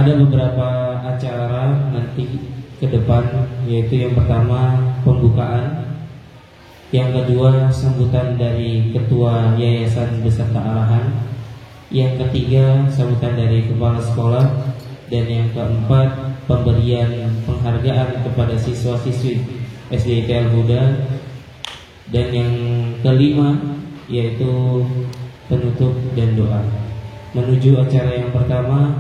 Ada beberapa acara nanti ke depan, yaitu yang pertama pembukaan, yang kedua sambutan dari ketua yayasan beserta arahan, yang ketiga sambutan dari kepala sekolah, dan yang keempat pemberian penghargaan kepada siswa-siswi SDIT Al-Huda, dan yang kelima yaitu penutup dan doa. Menuju acara yang pertama,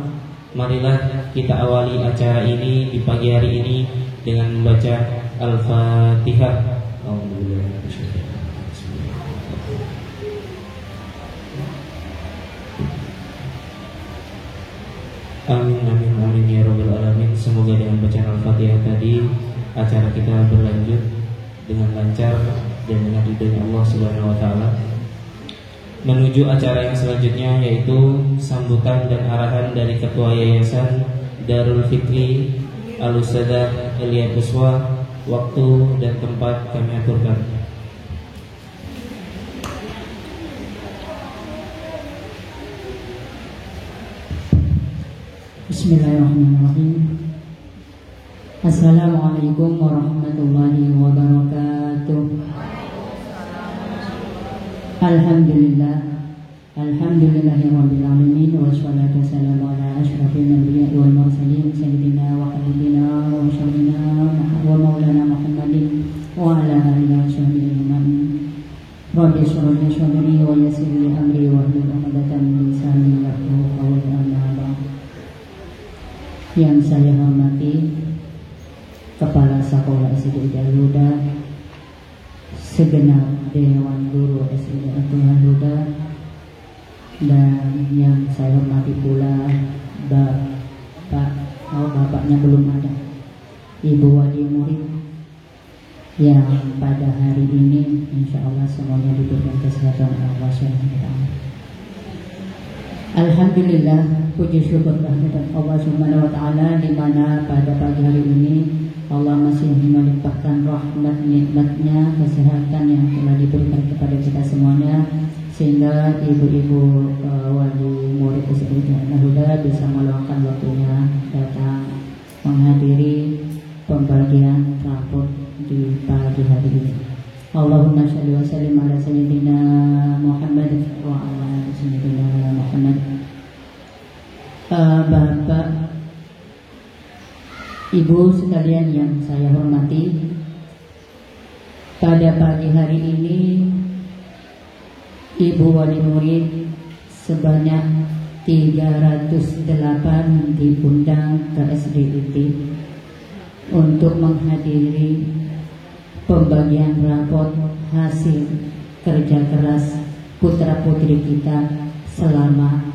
marilah kita awali acara ini di pagi hari ini dengan membaca Al-Fatihah. Amin amin amin ya rabbal alamin. Semoga dengan bacaan Al-Fatihah tadi acara kita berlanjut dengan lancar dan dengan ridhonya Allah Subhanahu wa taala. Menuju acara yang selanjutnya, yaitu sambutan dan arahan dari Ketua Yayasan Darul Fikri Al-Ustadzah Elia Buswa. Waktu dan tempat kami aturkan. Bismillahirrahmanirrahim. Assalamualaikum warahmatullahi wabarakatuh. Alhamdulillah, alhamdulillahirabbil alamin, wassalatu wassalamu ala asyrafil anbiya'i wal mursalin sayyidina wa habibina wa syarina wa maulana Muhammadin wa ala alihi wa sahbihi ajma'in. Rabbi shrah li sadri wa yassir li amri wa hlul 'uqdatam min lisani yafqahu qawli. Amma ba'd. Yang saya hormati Kepala Sekolah SDIT Al-Huda, segenap Dewan Guru SDIT Al-Huda, dan yang saya hormati pula bapaknya belum ada, Ibu Wali Murid, yang pada hari ini insya Allah semuanya diberikan kesehatan Allah SWT. Alhamdulillah, puji syukur kehadirat Allah Subhanahu wa taala, di mana pada pagi hari ini Allah masih melimpahkan rahmat nikmatnya, kesehatan yang telah diberikan kepada kita semuanya, sehingga ibu-ibu wali murid SDIT Al-Huda bisa meluangkan waktunya datang menghadiri pembagian rapor di pagi hari ini. Allahumma shalli wa sallim ala sayyidina Muhammad wa ala sayyidina Muhammad. Bapak, Ibu sekalian yang saya hormati, pada pagi hari ini Ibu Wali Murid sebanyak 308 diundang ke SDIT untuk menghadiri pembagian rapor hasil kerja keras putra putri kita selama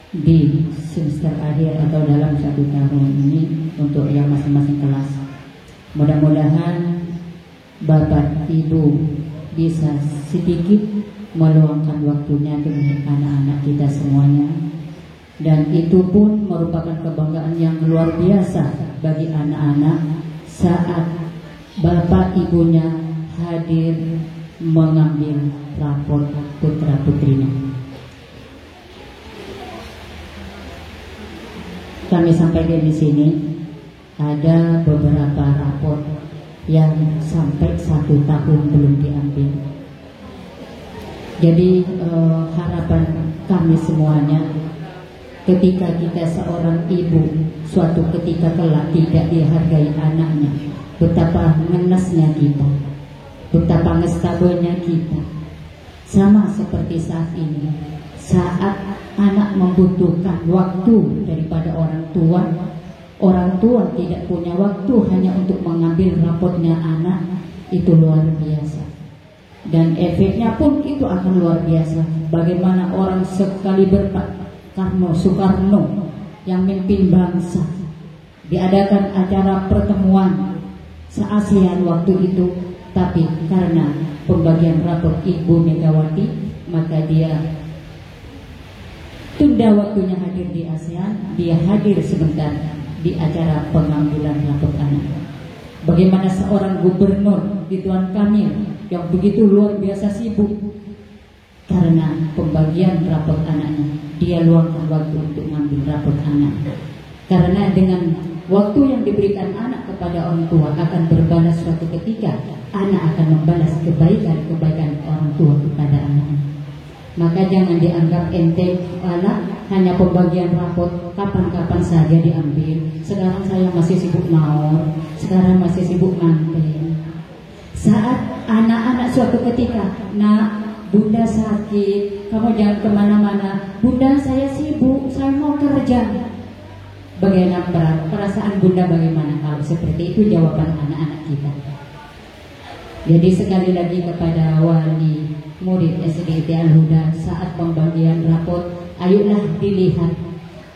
di semester akhir atau dalam 1 tahun ini untuk yang masing-masing kelas. Mudah-mudahan Bapak Ibu bisa sedikit meluangkan waktunya demi anak-anak kita semuanya, dan itu pun merupakan kebanggaan yang luar biasa bagi anak-anak saat Bapak Ibunya hadir mengambil rapor putra putrinya. Kami sampaikan di sini ada beberapa rapor yang sampai 1 tahun belum diambil. Jadi harapan kami semuanya, ketika kita seorang ibu suatu ketika kelak tidak dihargai anaknya, betapa ngenesnya kita, betapa ngestabonya kita. Sama seperti saat ini, saat anak membutuhkan waktu daripada orang tua tidak punya waktu hanya untuk mengambil raportnya anak, itu luar biasa. Dan efeknya pun itu akan luar biasa. Bagaimana orang sekaliber Pak Soekarno yang memimpin bangsa, diadakan acara pertemuan se-ASEAN waktu itu, tapi karena pembagian rapor Ibu Megawati, maka dia tunda waktunya hadir di ASEAN, dia hadir sebentar di acara pengambilan rapor anak. Bagaimana seorang gubernur Ridwan Kamil yang begitu luar biasa sibuk karena pembagian rapor anaknya, dia luangkan waktu untuk mengambil rapor anak. Karena dengan waktu yang diberikan anak kepada orang tua akan berbalas suatu ketika. Anak akan membalas kebaikan-kebaikan orang tua kepada anak. Maka jangan dianggap enteng, hanya pembagian rapot kapan-kapan saja diambil. Sekarang saya masih sibuk naon, sekarang masih sibuk nganten. Saat anak-anak suatu ketika, nak, bunda sakit, kamu jangan kemana-mana. Bunda saya sibuk, saya mau kerja. Bagaimana perasaan bunda bagaimana kalau seperti itu jawaban anak-anak kita? Jadi sekali lagi kepada wali murid SDIT Al-Huda, saat pembagian rapot, ayolah dilihat,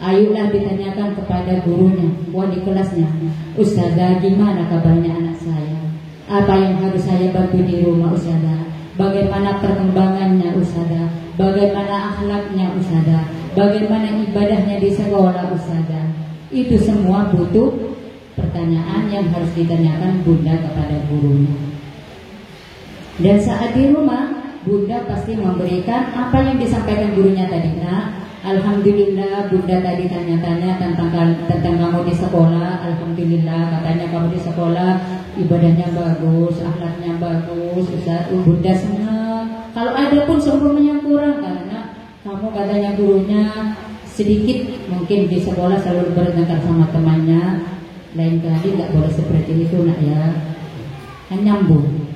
ayolah ditanyakan kepada gurunya, wali kelasnya, Ustazah gimana kabarnya anak saya? Apa yang harus saya bantu di rumah Ustazah? Bagaimana perkembangannya Ustazah? Bagaimana akhlaknya Ustazah? Bagaimana ibadahnya di sekolah Ustazah? Itu semua butuh pertanyaan yang harus ditanyakan bunda kepada gurunya. Dan saat di rumah, bunda pasti memberikan apa yang disampaikan gurunya tadi. Nah, alhamdulillah bunda tadi tanya-tanya tentang kamu di sekolah. Alhamdulillah katanya kamu di sekolah ibadahnya bagus, akhlaknya bagus. Ustaz, bunda senang. Kalau ada pun sempurna kurang karena kamu katanya gurunya sedikit mungkin di sekolah selalu bertengkar sama temannya. Lain kali nggak boleh seperti itu nak ya. Kan nyambung.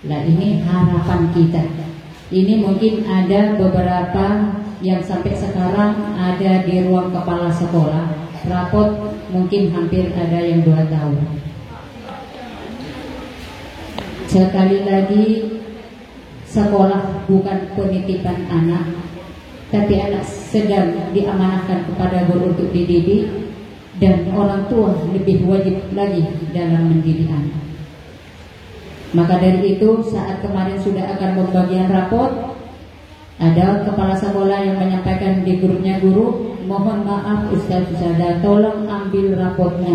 Nah ini harapan kita. Ini mungkin ada beberapa yang sampai sekarang ada di ruang kepala sekolah. Rapot mungkin hampir ada yang 2 tahun. Sekali lagi, sekolah bukan penitipan anak, tapi anak sedang diamanahkan kepada guru untuk dididik. Dan orang tua lebih wajib lagi dalam mendidik anak. Maka dari itu saat kemarin sudah akan pembagian rapot, ada kepala sekolah yang menyampaikan di grupnya guru, mohon maaf Ustazah, tolong ambil rapotnya.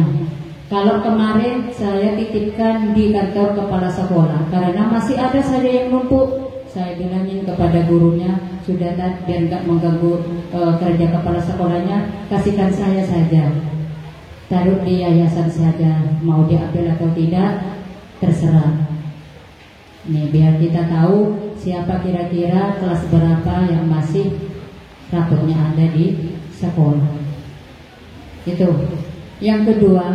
Kalau kemarin saya titipkan di kantor kepala sekolah, karena masih ada saja yang numpuk, saya bilangin kepada gurunya, sudah biar nggak mengganggu kerja kepala sekolahnya, kasihkan saya saja, taruh di yayasan saja, mau diambil atau tidak terserah. Nih biar kita tahu siapa kira-kira kelas berapa yang masih rapotnya ada di sekolah. Itu. Yang kedua,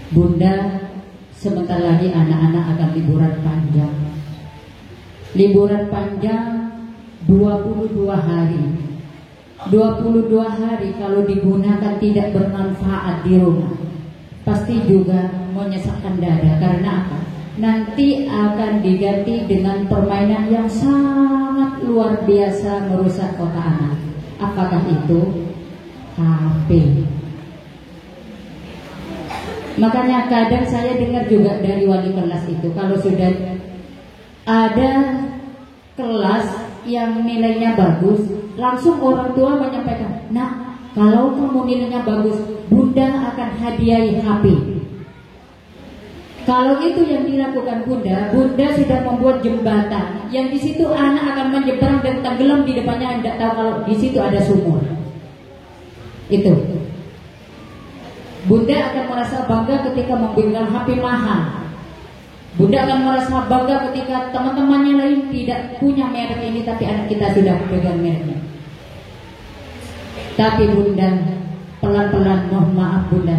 bunda sebentar lagi anak-anak akan liburan panjang. Liburan panjang 22 hari. 22 hari kalau digunakan tidak bermanfaat di rumah, pasti juga menyesakkan dada. Karena apa? Nanti akan diganti dengan permainan yang sangat luar biasa merusak otak anak. Apakah itu? HP. Makanya kadang saya dengar juga dari wali kelas itu, kalau sudah ada kelas yang nilainya bagus, langsung orang tua menyampaikan, nah kalau kamu nilainya bagus, bunda akan hadiahi HP. Kalau itu yang dilakukan bunda sudah membuat jembatan yang di situ anak akan menyeberang dan tenggelam di depannya, tidak tahu kalau di situ ada sumur. Itu. Bunda akan merasa bangga ketika memberikan HP mahal. Bunda akan merasa bangga ketika teman-temannya lain tidak punya merek ini, tapi anak kita sudah pegang mereknya. Tapi bunda, pelan-pelan, mohon maaf bunda,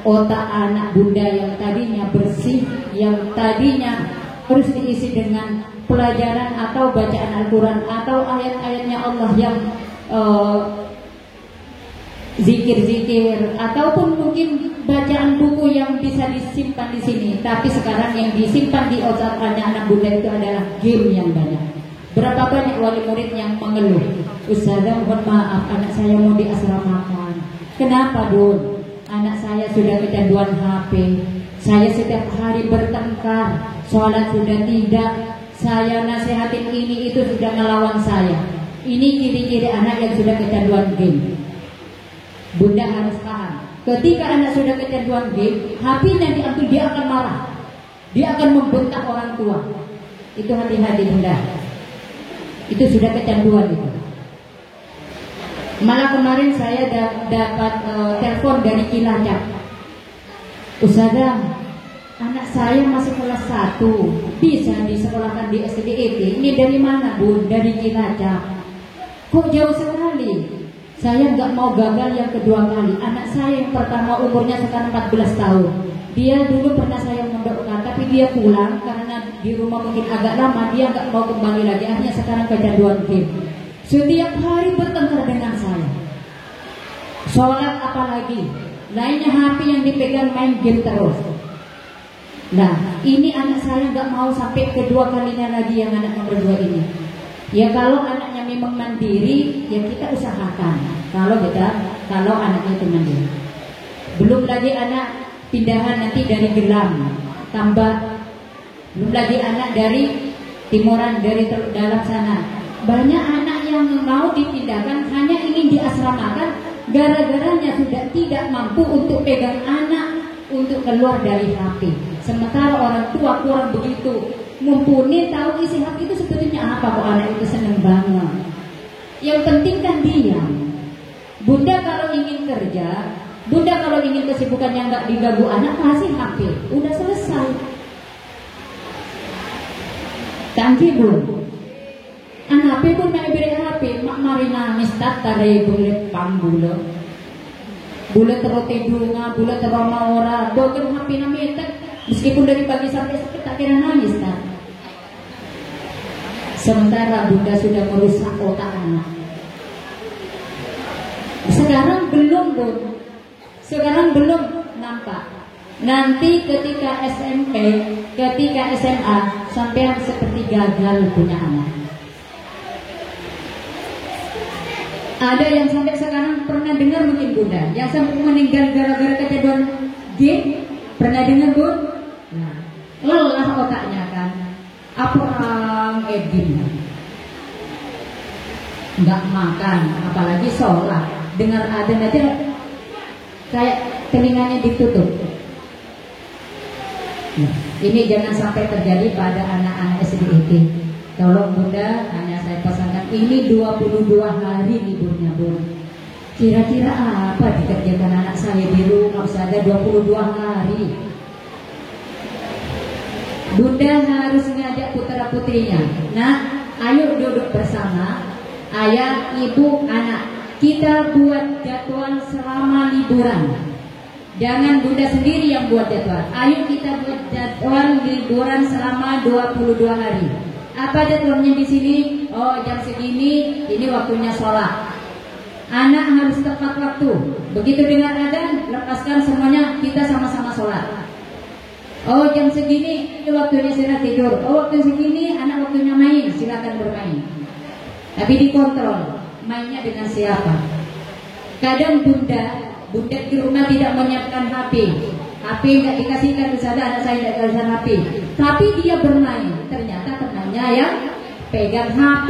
otak anak bunda yang tadinya bersih, yang tadinya harus diisi dengan pelajaran atau bacaan Al-Quran atau ayat-ayatnya Allah yang zikir-zikir, ataupun mungkin bacaan buku yang bisa disimpan di sini. Tapi sekarang yang disimpan di otak anak bunda itu adalah game yang banyak. Berapa banyak wali murid yang mengeluh, Ustazah mohon maaf anak saya mau diasramakan. Kenapa Bun? Anak saya sudah kecanduan HP. Saya setiap hari bertengkar, sholat sudah tidak, saya nasihatin ini itu sudah melawan saya. Ini ciri-ciri anak yang sudah kecanduan game. Bunda harus paham, ketika anak sudah kecanduan game, HP-nya diambil, dia akan marah, dia akan membentak orang tua. Itu hati-hati bunda, itu sudah kecanduan itu. Malah kemarin saya dapat telepon dari Cilacap. Ustazah, anak saya masih kelas 1, bisa disekolahkan di SDET. Ini dari mana, Bun? Dari Cilacap. Kok jauh sekali? Saya nggak mau gagal yang kedua kali. Anak saya yang pertama umurnya sekarang 14 tahun. Dia dulu pernah saya mondokkan, tapi dia pulang karena di rumah mungkin agak lama. Dia nggak mau kembali lagi. Akhirnya sekarang kecanduan game. Setiap hari bertengkar dengan saya. Sholat apalagi, lainnya HP yang dipegang main game terus. Nah, ini anak saya nggak mau sampai kedua kalinya lagi yang anak nomor 2 ini. Ya kalau anaknya memang mandiri, ya kita usahakan. Kalau anaknya itu mandiri. Belum lagi anak pindahan nanti dari Gelam, tambah. Belum lagi anak dari Timuran, dari dalam sana. Banyak anak yang mau dipindahkan hanya ingin diasramakan. Gara-garanya sudah tidak mampu untuk pegang anak, untuk keluar dari HP. Sementara orang tua kurang begitu mumpuni tahu isi HP itu sebetulnya apa. Kok anak itu seneng banget. Yang penting kan diam. Bunda kalau ingin kerja, Bunda kalau ingin kesibukan yang gak diganggu anak, kasih HP. Udah selesai. Tangki Bu. Anak HP pun main beri HP. Mak mari nangis tak tarai bulet pambulo. Bulet teroti dunga, bulet teroma ora. Dogen HP namitek. Meskipun dari pagi sampai sore tak kira nangis tak. Sementara Bunda sudah merusak otak anak. Sekarang belum Bu. Sekarang belum nampak. Nanti ketika SMP, ketika SMA, sampai seperti gagal punya anak. Ada yang sampai sekarang pernah dengar mungkin Bunda, yang sampai meninggal gara-gara kecanduan game, pernah dengar Bun? Nah, lelah otaknya kan. Apa orang game? Nggak makan, apalagi sholat. Dengar adzan aja kayak telinganya ditutup. Nah, ini jangan sampai terjadi pada anak-anak SDIT. Tolong Bunda, hanya saya pesankan, ini 22 hari liburnya Bun. Kira-kira apa dikerjakan anak saya di rumah saja 22 hari. Bunda harus ngajak putra-putrinya. Nah, ayo duduk bersama, ayah, ibu, anak. Kita buat jadwal selama liburan. Jangan Bunda sendiri yang buat jadwal. Ayo kita buat jadwal liburan selama 22 hari. Apa jadwalnya di sini? Oh, jam segini, ini waktunya sholat. Anak harus tepat waktu. Begitu dengar adzan, lepaskan semuanya, kita sama-sama sholat. Oh, jam segini, ini waktunya istirahat tidur. Oh, waktu segini, anak waktunya main, silakan bermain. Tapi dikontrol, mainnya dengan siapa? Kadang Bunda di rumah tidak menyiapkan HP. HP nggak dikasihkan ke sana, anak saya tidak dikasihkan HP. Tapi dia bermain, ternyata temannya yang pegang HP.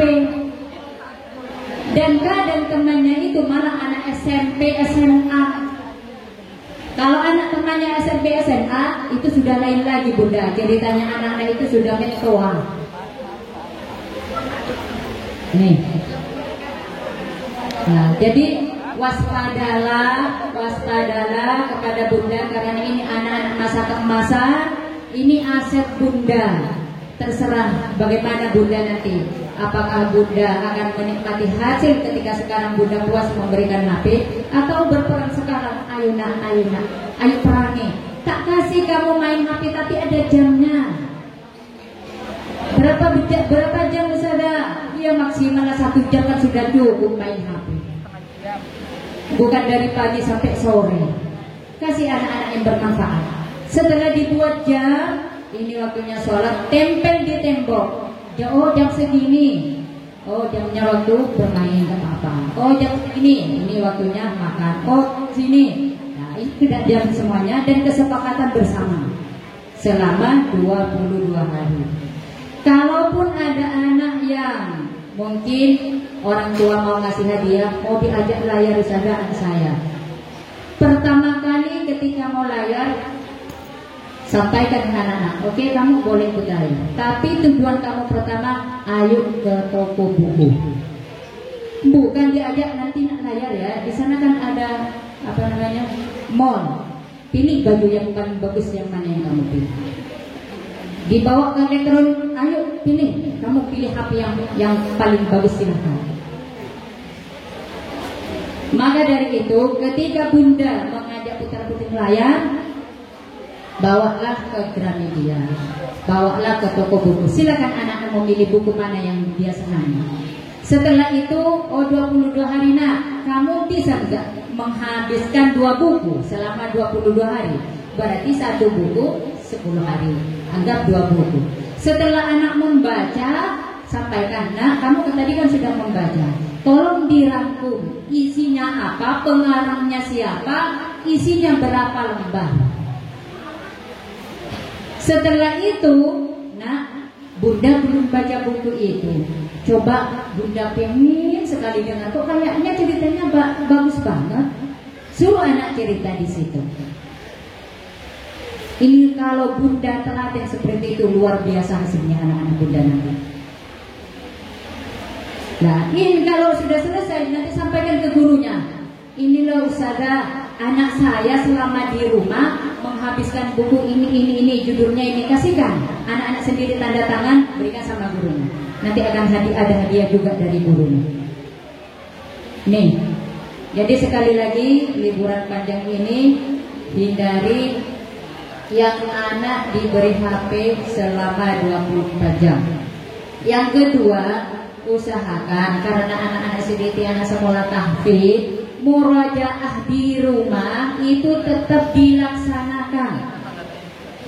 Dan kadang temannya itu malah anak SMP, SMA. Kalau anak temannya SMP, SMA itu sudah lain lagi Bunda. Ceritanya anak-anak itu sudah mentua. Nih. Nah, jadi waspadalah kepada Bunda, karena ini anak-anak masa keemasan, ini aset Bunda. Terserah bagaimana Bunda nanti. Apakah Bunda akan menikmati hasil ketika sekarang Bunda puas memberikan HP, atau berperang sekarang, ayo nak, ayo perangi. Tak kasih kamu main HP tapi ada jamnya. Berapa jam Ustazah? Ya maksimal 1 jam kan sudah cukup main HP. Bukan dari pagi sampai sore. Kasih anak-anak yang bermanfaat. Setelah dibuat jam, ini waktunya sholat, tempel di tembok. Oh, jam segini. Oh, jamnya waktu bermain apa-apa. Oh, jam segini, ini waktunya makan. Oh, sini. Nah, ini tidak jam semuanya dan kesepakatan bersama selama 22 hari. Kalaupun ada anak yang mungkin orang tua mau ngasih hadiah, mau diajak layar saja anak saya. Pertama kali ketika mau layar, sampaikan ke anak-anak, oke, kamu boleh ikut layar. Tapi tujuan kamu pertama, ayo ke toko buku. Bukan diajak nanti khayal ya, di sana kan ada apa namanya mall. Pilih baju yang paling bagus, yang mana yang kamu pilih. Dibawa ke elektron, ayo pilih. Kamu pilih HP yang paling bagus, silahkan. Maka dari itu, ketika Bunda mengajak putra-putri layar, bawalah ke Gramedia, bawalah ke toko buku. Silakan anak memilih buku mana yang dia senangi. Setelah itu, 22 hari nak, kamu bisa enggak menghabiskan 2 buku selama 22 hari? Berarti 1 buku 10 hari. Anggap 2 buku. Setelah anak membaca, sampaikan, nak, kamu tadi kan sudah membaca. Tolong dirangkum, isinya apa, pengarangnya siapa, isinya berapa lembar. Setelah itu, nak, Bunda belum baca buku itu. Coba Bunda pengen sekali dengar, kok kayaknya ceritanya bagus banget. Suruh anak cerita di situ. Ini kalau Bunda telaten seperti itu, luar biasa hasilnya anak-anak Bunda nanti. Nah, ini kalau sudah selesai, nanti sampaikan ke gurunya. Inilah Ustazah, anak saya selama di rumah menghabiskan buku ini, judulnya ini, kasihkan. Anak-anak sendiri tanda tangan, berikan sama gurunya. Nanti akan ada hadiah juga dari gurunya. Nih, jadi sekali lagi liburan panjang ini hindari yang anak diberi HP selama 24 jam. Yang kedua, usahakan karena anak-anak sedikit anak sekolah tahfidz, murajaah di rumah itu tetap dilaksanakan.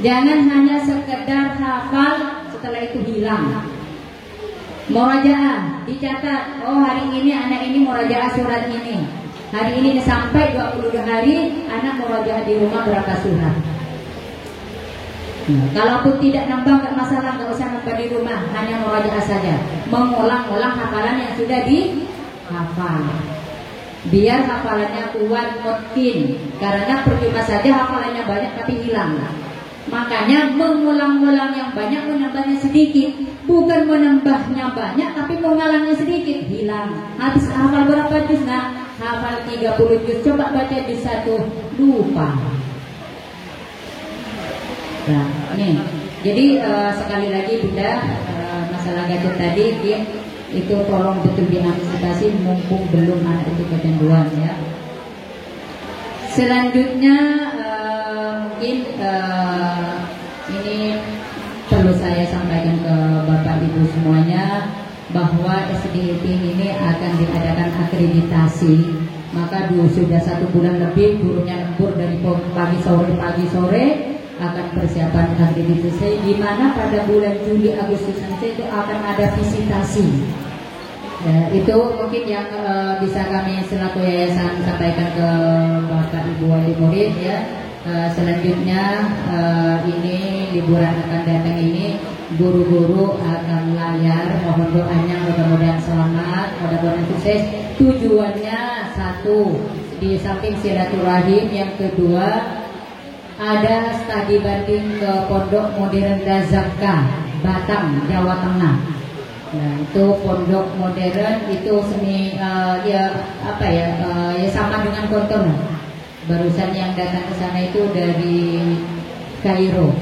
Jangan hanya sekedar hafal setelah itu hilang. Murajaah dicatat, oh hari ini anak ini murajaah surat ini. Hari ini sampai 22 hari anak murajaah di rumah berapa surat. Kalaupun tidak nambah gak masalah, gak usah nambah di rumah, hanya murajaah saja, mengulang-ulang hafalan yang sudah dihafal. Biar hafalannya kuat, mungkin. Karena percuma saja hafalannya banyak tapi hilang. Makanya mengulang-ulang yang banyak, menambahnya sedikit. Bukan menambahnya banyak tapi mengulangnya sedikit, hilang. Habis hafal berapa juz nak? Hafal 30 juz, coba baca juz 1, lupa. Nah, nih. Jadi sekali lagi Bunda, masalah gadget tadi itu tolong betul diantisipasi mumpung belum anak itu kecanduan ya. Selanjutnya mungkin ini perlu saya sampaikan ke Bapak Ibu semuanya bahwa SDIT ini akan diadakan akreditasi. Maka sudah 1 bulan lebih gurunya lembur dari pagi sore akan persiapan akreditasi, di mana pada bulan Juli Agustus nanti itu akan ada visitasi. Ya, itu mungkin yang bisa kami selaku yayasan sampaikan ke Bapak Ibu wali murid ya. Selanjutnya ini liburan akan datang ini guru-guru akan layar, mohon doanya mudah-mudahan selamat, mudah-mudahan sukses. Tujuannya 1, di samping silaturahim, yang kedua ada studi banding ke Pondok Modern Dazaka Batam, Jawa Tengah. Nah, itu pondok modern itu ya sama dengan Konton. Barusan yang datang ke sana itu dari Kairo.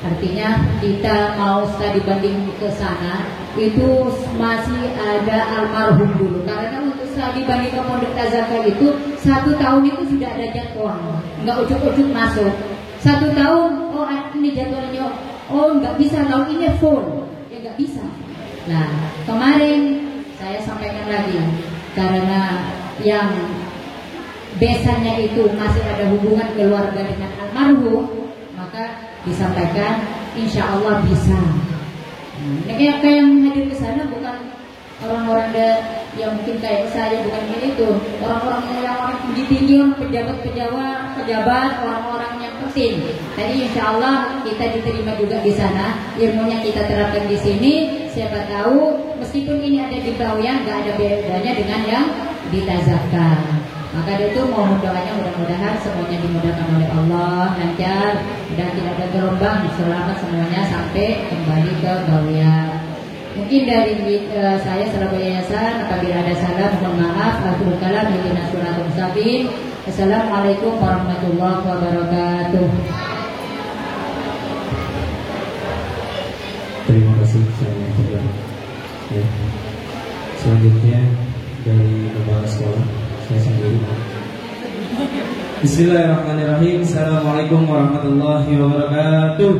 Artinya kita mau studi banding ke sana itu masih ada almarhum dulu. Karena untuk studi banding ke Pondok Dazaka itu 1 tahun itu sudah ada jadwal, nggak ujuk-ujuk masuk. 1 tahun, oh ini jadwalnya, oh nggak bisa tahun ini full, ya nggak bisa. Nah, kemarin saya sampaikan lagi karena yang besannya itu masih ada hubungan keluarga dengan almarhum, maka disampaikan insya Allah bisa. Kayak yang hadir ke sana bukan orang-orang yang mungkin kayak saya, bukan itu orang-orang yang tinggi, pejabat, orang-orang yang penting. Jadi insya Allah kita diterima juga di sana, ilmunya kita terapkan di sini. Siapa tahu meskipun ini ada di Bawean, nggak ada bedanya dengan yang di Dazaka. Maka itu mohon doanya mudah-mudahan semuanya dimudahkan oleh Allah, lancar dan tidak ada gelombang, selamat semuanya sampai kembali ke Bawean. Mungkin dari saya selaku yayasan, apabila ada salah mohon maaf. Akhirul kalam ihdinas siratal mustaqim. Assalamualaikum warahmatullahi wabarakatuh. Terima kasih saya ya. Selanjutnya dari kepala sekolah saya sendiri. Bismillahirrahmanirrahim. Assalamualaikum warahmatullahi wabarakatuh.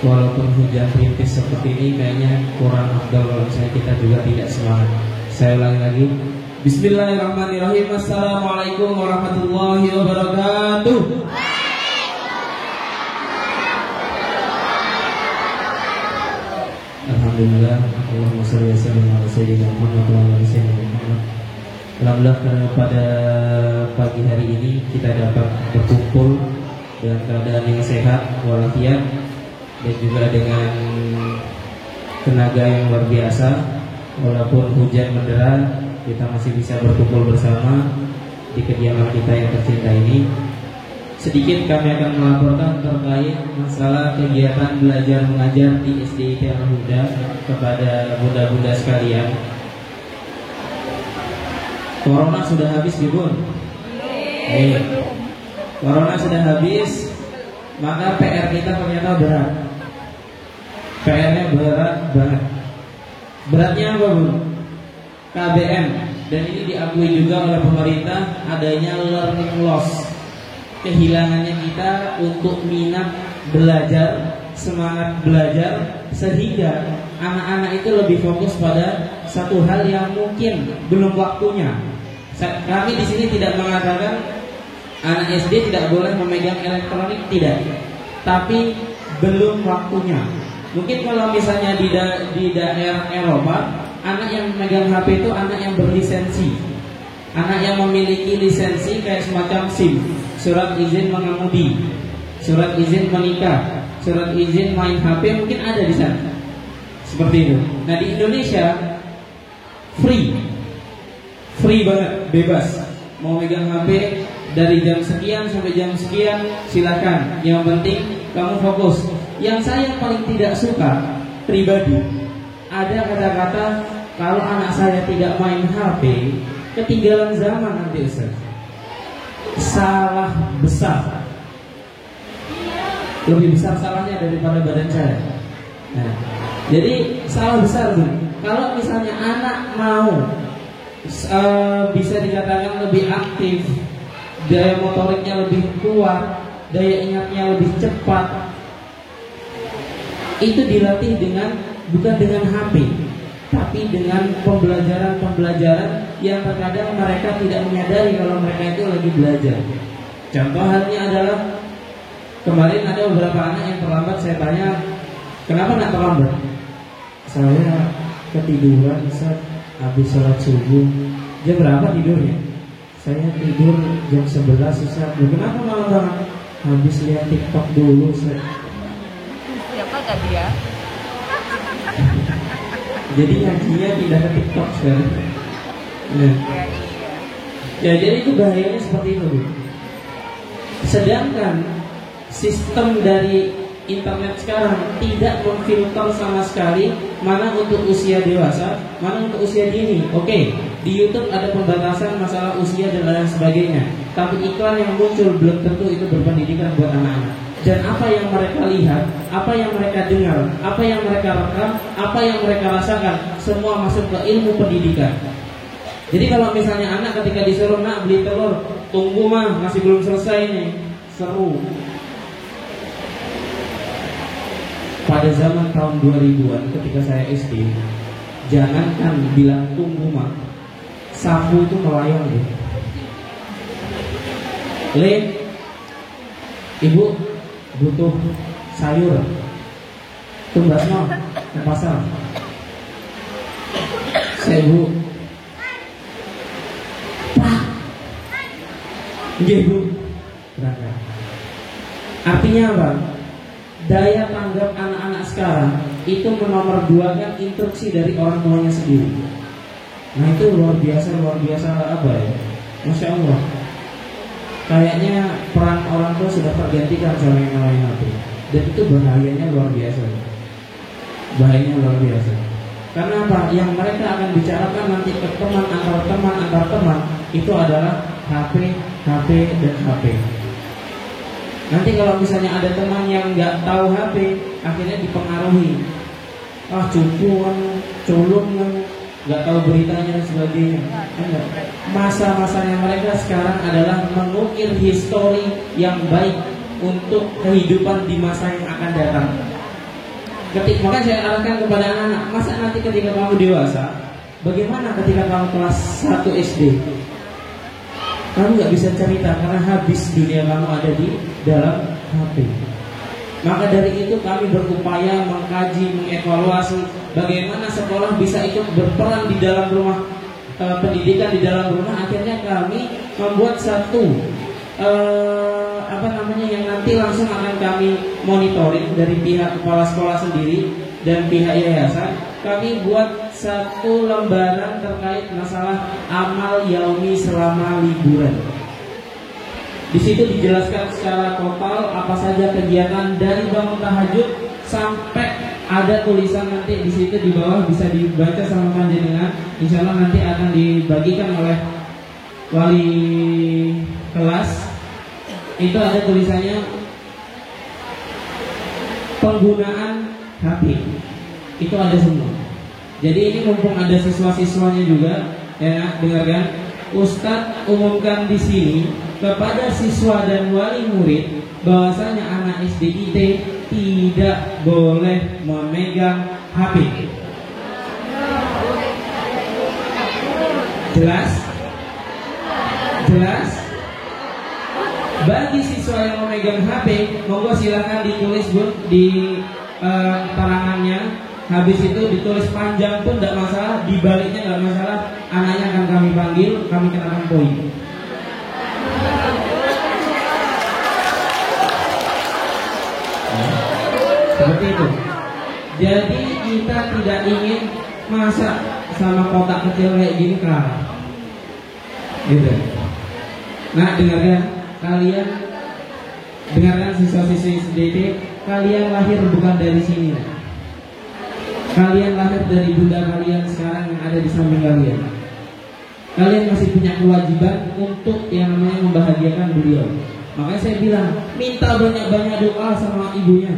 Walaupun hujan rintis seperti ini, kayaknya kurang afdal kalau misalnya kita juga tidak semangat. Saya ulangi lagi. Bismillahirrahmanirrahim. Assalamualaikum warahmatullahi wabarakatuh. Alhamdulillah, Allahumma shalli wa sallim ala sayyidina Muhammad wa ala sayyidina Muhammad. Alhamdulillah, karena pada pagi hari ini kita dapat berkumpul dengan keadaan yang sehat walafiat dan juga dengan tenaga yang luar biasa. Walaupun hujan mendera, kita masih bisa berkumpul bersama di kediaman kita yang tercinta ini. Sedikit kami akan melaporkan terkait masalah kegiatan belajar mengajar di SDIT Al-Huda kepada bunda-bunda sekalian. Corona sudah habis, Bun? Corona sudah habis, maka PR kita ternyata berat. PR-nya berat banget. Beratnya apa, Bun? KBM. Dan ini diakui juga oleh pemerintah, adanya learning loss. Kehilangannya kita untuk minat belajar, semangat belajar, sehingga anak-anak itu lebih fokus pada satu hal yang mungkin belum waktunya. Kami di sini tidak mengatakan anak SD tidak boleh memegang elektronik, tidak. Tapi belum waktunya. Mungkin kalau misalnya di daerah Eropa, anak yang memegang HP itu anak yang berlisensi, anak yang memiliki lisensi kayak semacam SIM, surat izin mengemudi, surat izin menikah, surat izin main HP, mungkin ada di sana. Seperti itu. Nah, di Indonesia free banget, bebas. Mau megang HP dari jam sekian sampai jam sekian, silakan. Yang penting kamu fokus. Yang saya paling tidak suka pribadi, ada kata-kata kalau anak saya tidak main HP, ketinggalan zaman nanti, Ustaz. Salah besar. Lebih besar salahnya daripada badan saya. Nah, jadi salah besar, Bu. Kalau misalnya anak mau bisa dikatakan lebih aktif, daya motoriknya lebih kuat, daya ingatnya lebih cepat, itu dilatih bukan dengan HP, tapi dengan pembelajaran yang terkadang mereka tidak menyadari kalau mereka itu lagi belajar. Contoh halnya adalah kemarin ada beberapa anak yang terlambat. Saya tanya, kenapa nak terlambat? Saya ketiduran saat habis sholat subuh. Jam berapa tidurnya? Saya tidur jam 11 Ustaz. Kenapa malam banget? Habis lihat TikTok dulu, Ustaz. Siapa gak dia? Jadi ngajinya pindah ke TikTok sekarang. Nah. Ya, jadi itu bahayanya seperti itu. Sedangkan sistem dari internet sekarang tidak memfilter sama sekali mana untuk usia dewasa, mana untuk usia dini. Oke, di YouTube ada pembatasan masalah usia dan lain sebagainya, tapi iklan yang muncul belum tentu itu berpendidikan buat anak-anak. Dan apa yang mereka lihat, apa yang mereka dengar, apa yang mereka rekam, apa yang mereka rasakan, semua masuk ke ilmu pendidikan. Jadi kalau misalnya anak ketika disuruh, nak beli telur, tunggu mah, masih belum selesai nih, seru. Pada zaman tahun 2000-an ketika saya SD, jangankan bilang tunggu mah, sapu itu melayang deh. Le, ibu butuh sayur, tumbas no ke pasar. Saya bu, pak, nggih bu, berangkat. Artinya apa? Daya tanggap anak-anak sekarang itu menomorduakan instruksi dari orang tuanya sendiri. Nah itu luar biasa apa ya? Masya Allah. Kayaknya peran orang tua sudah tergantikan sama yang lain. Dan itu bahayanya luar biasa. Bahayanya luar biasa. Karena apa? Yang mereka akan bicarakan nanti ke teman antar teman itu adalah HP, dan HP. Nanti kalau misalnya ada teman yang nggak tahu HP, akhirnya dipengaruhi. Cukuan, culun, nggak tahu beritanya dan sebagainya. Masa-masanya mereka sekarang adalah mengukir histori yang baik untuk kehidupan di masa yang akan datang. Maka saya arahkan kepada anak-anak, masa nanti ketika kamu dewasa, bagaimana ketika kamu kelas 1 SD? Kamu nggak bisa cerita karena habis dunia kamu ada di dalam HP. Maka dari itu kami berupaya mengkaji, mengevaluasi bagaimana sekolah bisa ikut berperan di dalam rumah pendidikan di dalam rumah. Akhirnya kami membuat satu yang nanti langsung akan kami monitoring dari pihak kepala sekolah sendiri dan pihak yayasan. Kami buat satu lembaran terkait masalah amal yaumi selama liburan. Di situ dijelaskan secara total apa saja kegiatan dari bangun tahajud sampai ada tulisan nanti di situ di bawah bisa dibaca sama panjenengan. Insya Allah nanti akan dibagikan oleh wali kelas. Itu ada tulisannya penggunaan HP. Itu ada semua. Jadi ini mumpung ada siswa-siswanya juga, ya dengarkan. Ustadz umumkan di sini kepada siswa dan wali murid bahwasanya anak SDIT tidak boleh memegang HP. Jelas? Jelas? Bagi siswa yang memegang HP, monggo silakan ditulis di tarangannya. Habis itu ditulis panjang pun tidak masalah, dibaliknya tidak masalah. Anaknya akan kami panggil, kami kenakan poin. Seperti itu. Jadi kita tidak ingin masa sama kotak kecil kayak gini kalah. Gitu. Nah dengarkan siswa-siswi SDT, kalian lahir bukan dari sini. Kalian lahir dari bunda kalian sekarang yang ada di samping kalian. Kalian masih punya kewajiban untuk yang namanya membahagiakan beliau. Makanya saya bilang, minta banyak-banyak doa sama ibunya.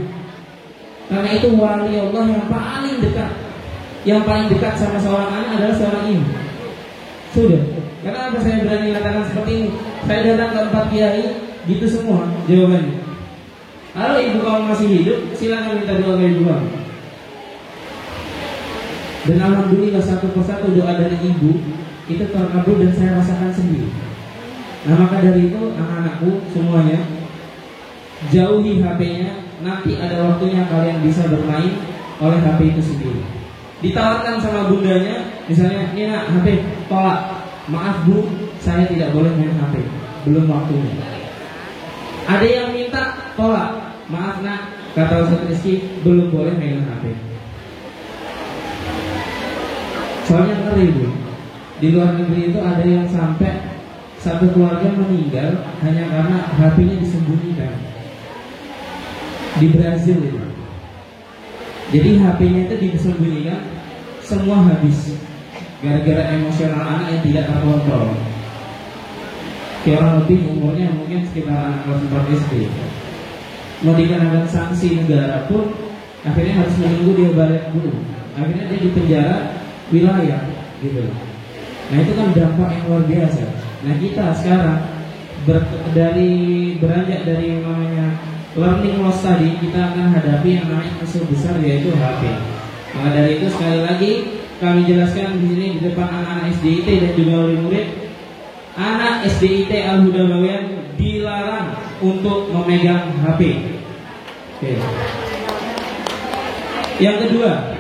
Karena itu wali Allah yang paling dekat. Yang paling dekat sama seorang anak adalah seorang ibu. Sudah. Karena apa saya berani katakan seperti ini? Saya datang ke 4 kiai, gitu semua jawabannya. Kalau ibu kamu masih hidup, silakan minta doa ke ibu kamu. Dan alhamdulillah satu persatu doa dari ibu itu terkabul dan saya rasakan sendiri. Nah maka dari itu anak-anakku semuanya, jauhi HP-nya. Nanti ada waktunya kalian bisa bermain oleh HP itu sendiri. Ditawarkan sama bundanya, misalnya, ini nak HP, tolak. Maaf bu, saya tidak boleh main HP, belum waktunya. Ada yang minta, tolak. Maaf nak, kata Ustaz Rizky, belum boleh main HP. Soalnya ngeri bu, di luar negeri itu ada yang sampai satu keluarga meninggal hanya karena HP-nya disembunyikan. Di Brazil itu. Jadi HP-nya itu disembunyikan, semua habis gara-gara emosional anak yang tidak terkontrol. Kurang lebih umurnya mungkin sekitar anak kelas 4 SD. Mau dikenakan sanksi negara pun akhirnya harus menunggu dia balik dulu. Akhirnya dia dipenjara wilayah gitu. Nah itu kan dampak yang luar biasa. Nah kita sekarang beranjak dari namanya learning loss tadi, kita akan hadapi yang namanya musuh besar yaitu HP. Maka dari itu sekali lagi kami jelaskan di sini di depan anak-anak SDIT dan juga wali murid, anak SDIT Al-Huda Bawean dilarang untuk memegang HP. Oke. Yang kedua,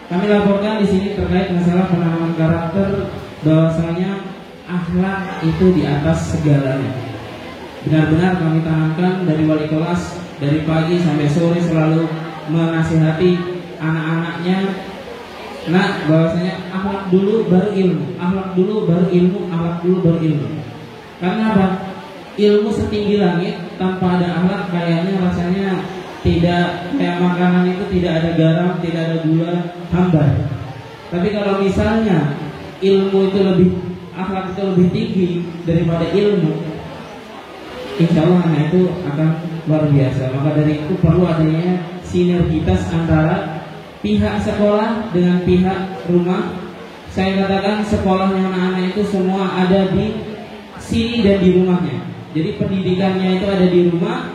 kami laporkan di sini terkait masalah penanaman karakter, bahwasanya akhlak itu di atas segalanya. Benar-benar kami tanamkan dari wali kelas, dari pagi sampai sore selalu menasihati anak-anaknya. Nah, bahwasanya akhlak dulu baru ilmu, akhlak dulu baru ilmu, akhlak dulu baru ilmu. Karena apa? Ilmu setinggi langit tanpa ada akhlak kayaknya rasanya tidak kayak makanan itu tidak ada garam, tidak ada gula, hambar. Tapi kalau misalnya ilmu itu lebih, akhlak itu lebih tinggi daripada ilmu, insya Allah anak itu akan luar biasa. Maka dari itu perlu adanya sinergitas antara pihak sekolah dengan pihak rumah. Saya katakan sekolahnya anak-anak itu semua ada di sini dan di rumahnya. Jadi pendidikannya itu ada di rumah,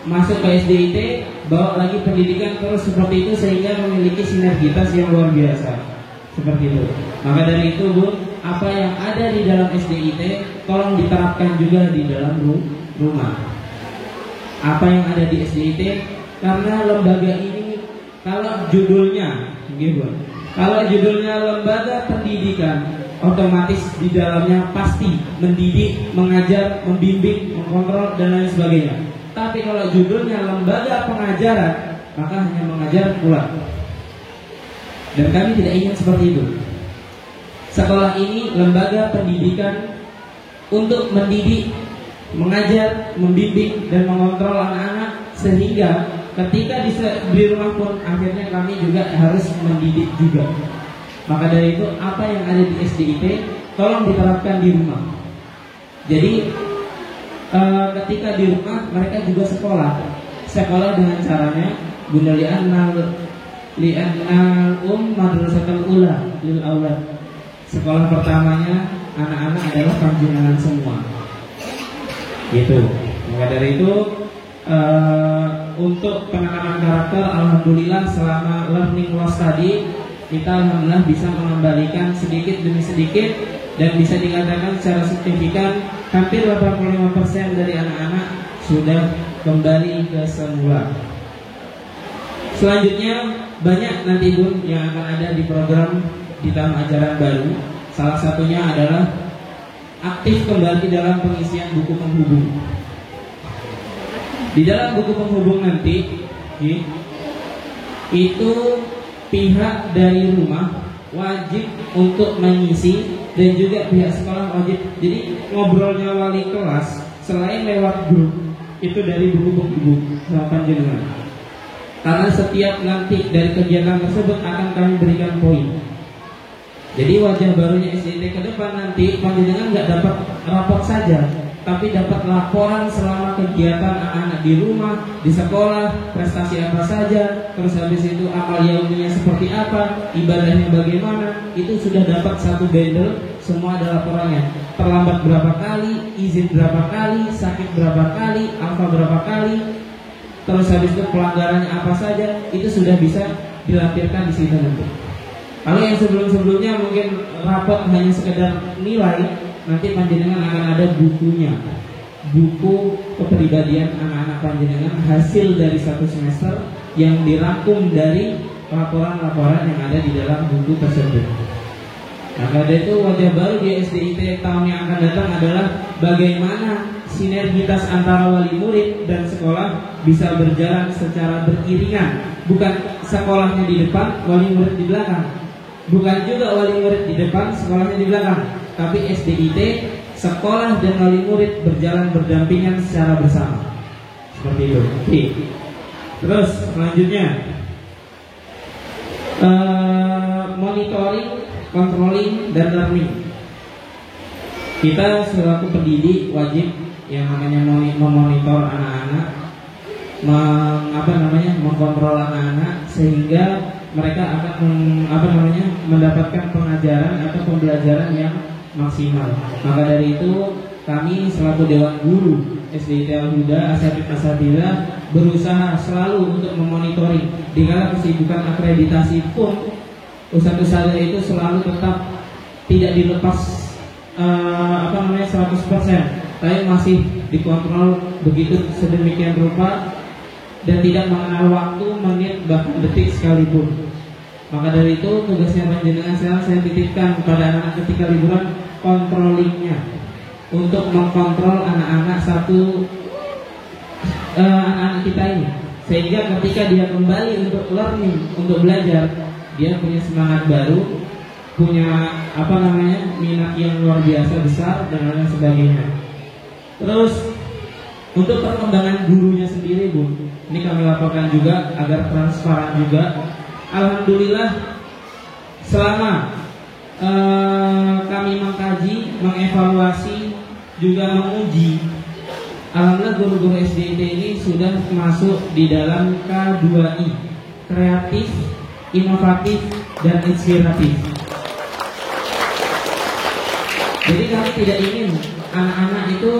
masuk ke SDIT, bawa lagi pendidikan terus seperti itu sehingga memiliki sinergitas yang luar biasa. Seperti itu. Maka dari itu Bu, apa yang ada di dalam SDIT tolong diterapkan juga di dalam rumah. Apa yang ada di SDIT, karena lembaga ini kalau judulnya gitu, kalau judulnya lembaga pendidikan, otomatis di dalamnya pasti mendidik, mengajar, membimbing, mengkontrol dan lain sebagainya. Tapi kalau judulnya lembaga pengajaran, maka hanya mengajar pulang. Dan kami tidak ingin seperti itu. Sekolah ini lembaga pendidikan untuk mendidik, mengajar, membimbing dan mengontrol anak-anak, sehingga ketika di rumah pun akhirnya kami juga harus mendidik juga. Maka dari itu apa yang ada di SDIT tolong diterapkan di rumah. Jadi ketika di rumah mereka juga sekolah dengan caranya Bunda li'annal madrasatul ula lil aulad. Sekolah pertamanya anak-anak adalah panjenengan semua. Gitu. Maka dari itu untuk penanaman karakter, alhamdulillah selama learning loss tadi kita alhamdulillah bisa mengembalikan sedikit demi sedikit, dan bisa dikatakan secara signifikan hampir 85% dari anak-anak sudah kembali ke semula. Selanjutnya banyak nanti Bun yang akan ada di program di tahun ajaran baru. Salah satunya adalah aktif kembali dalam pengisian buku penghubung. Di dalam buku penghubung nanti itu pihak dari rumah wajib untuk mengisi, dan juga pihak sekolah wajib. Jadi ngobrolnya wali kelas selain lewat grup itu dari buku penghubung sama panjenengan. Karena setiap nanti dari kegiatan tersebut akan kami berikan poin. Jadi wajah barunya SDIT ke depan nanti panjenengan nggak dapat raport saja, tapi dapat laporan selama kegiatan anak-anak di rumah, di sekolah, prestasi apa saja, terus habis itu amal yauminya seperti apa, ibadahnya bagaimana, itu sudah dapat satu bundle, semua ada laporannya. Terlambat berapa kali, izin berapa kali, sakit berapa kali, apa berapa kali, terus habis itu pelanggarannya apa saja, itu sudah bisa dilampirkan di situ nanti. Kalau yang sebelum-sebelumnya mungkin rapot hanya sekedar nilai, nanti panjenengan akan ada bukunya, buku kepribadian anak-anak panjenengan hasil dari satu semester yang dirangkum dari laporan-laporan yang ada di dalam buku tersebut. Maka dari itu wajah baru di SDIT tahun yang akan datang adalah bagaimana sinergitas antara wali murid dan sekolah bisa berjalan secara beriringan. Bukan sekolahnya di depan, wali murid di belakang. Bukan juga wali murid di depan, sekolahnya di belakang. Tapi SDIT, sekolah dan wali murid berjalan berdampingan secara bersama. Seperti itu. Oke. Terus selanjutnya monitoring, controlling, dan learning. Kita selaku pendidik wajib yang namanya memonitor anak-anak, mengkontrol anak-anak sehingga mereka akan mendapatkan pengajaran atau pembelajaran yang maksimal. Maka dari itu kami selaku Dewan Guru SDIT Al-Huda Asatidzah berusaha selalu untuk memonitoring. Di kala kesibukan akreditasi pun ustadz-ustadz itu selalu tetap tidak dilepas 100%, tapi masih dikontrol begitu sedemikian rupa dan tidak mengenal waktu, menit, bahkan detik sekalipun. Maka dari itu tugasnya panjenengan sekarang saya titipkan kepada anak-anak ketika liburan, controllingnya untuk mengkontrol anak-anak anak-anak kita ini, sehingga ketika dia kembali untuk learning, untuk belajar, dia punya semangat baru, punya minat yang luar biasa besar dan lain sebagainya. Terus Untuk perkembangan gurunya sendiri, Bu, ini kami laporkan juga agar transparan juga. Alhamdulillah selama kami mengkaji, mengevaluasi, juga menguji, alhamdulillah guru-guru SDIT ini sudah masuk di dalam K2I, kreatif, inovatif, dan inspiratif. Jadi kami tidak ingin anak-anak itu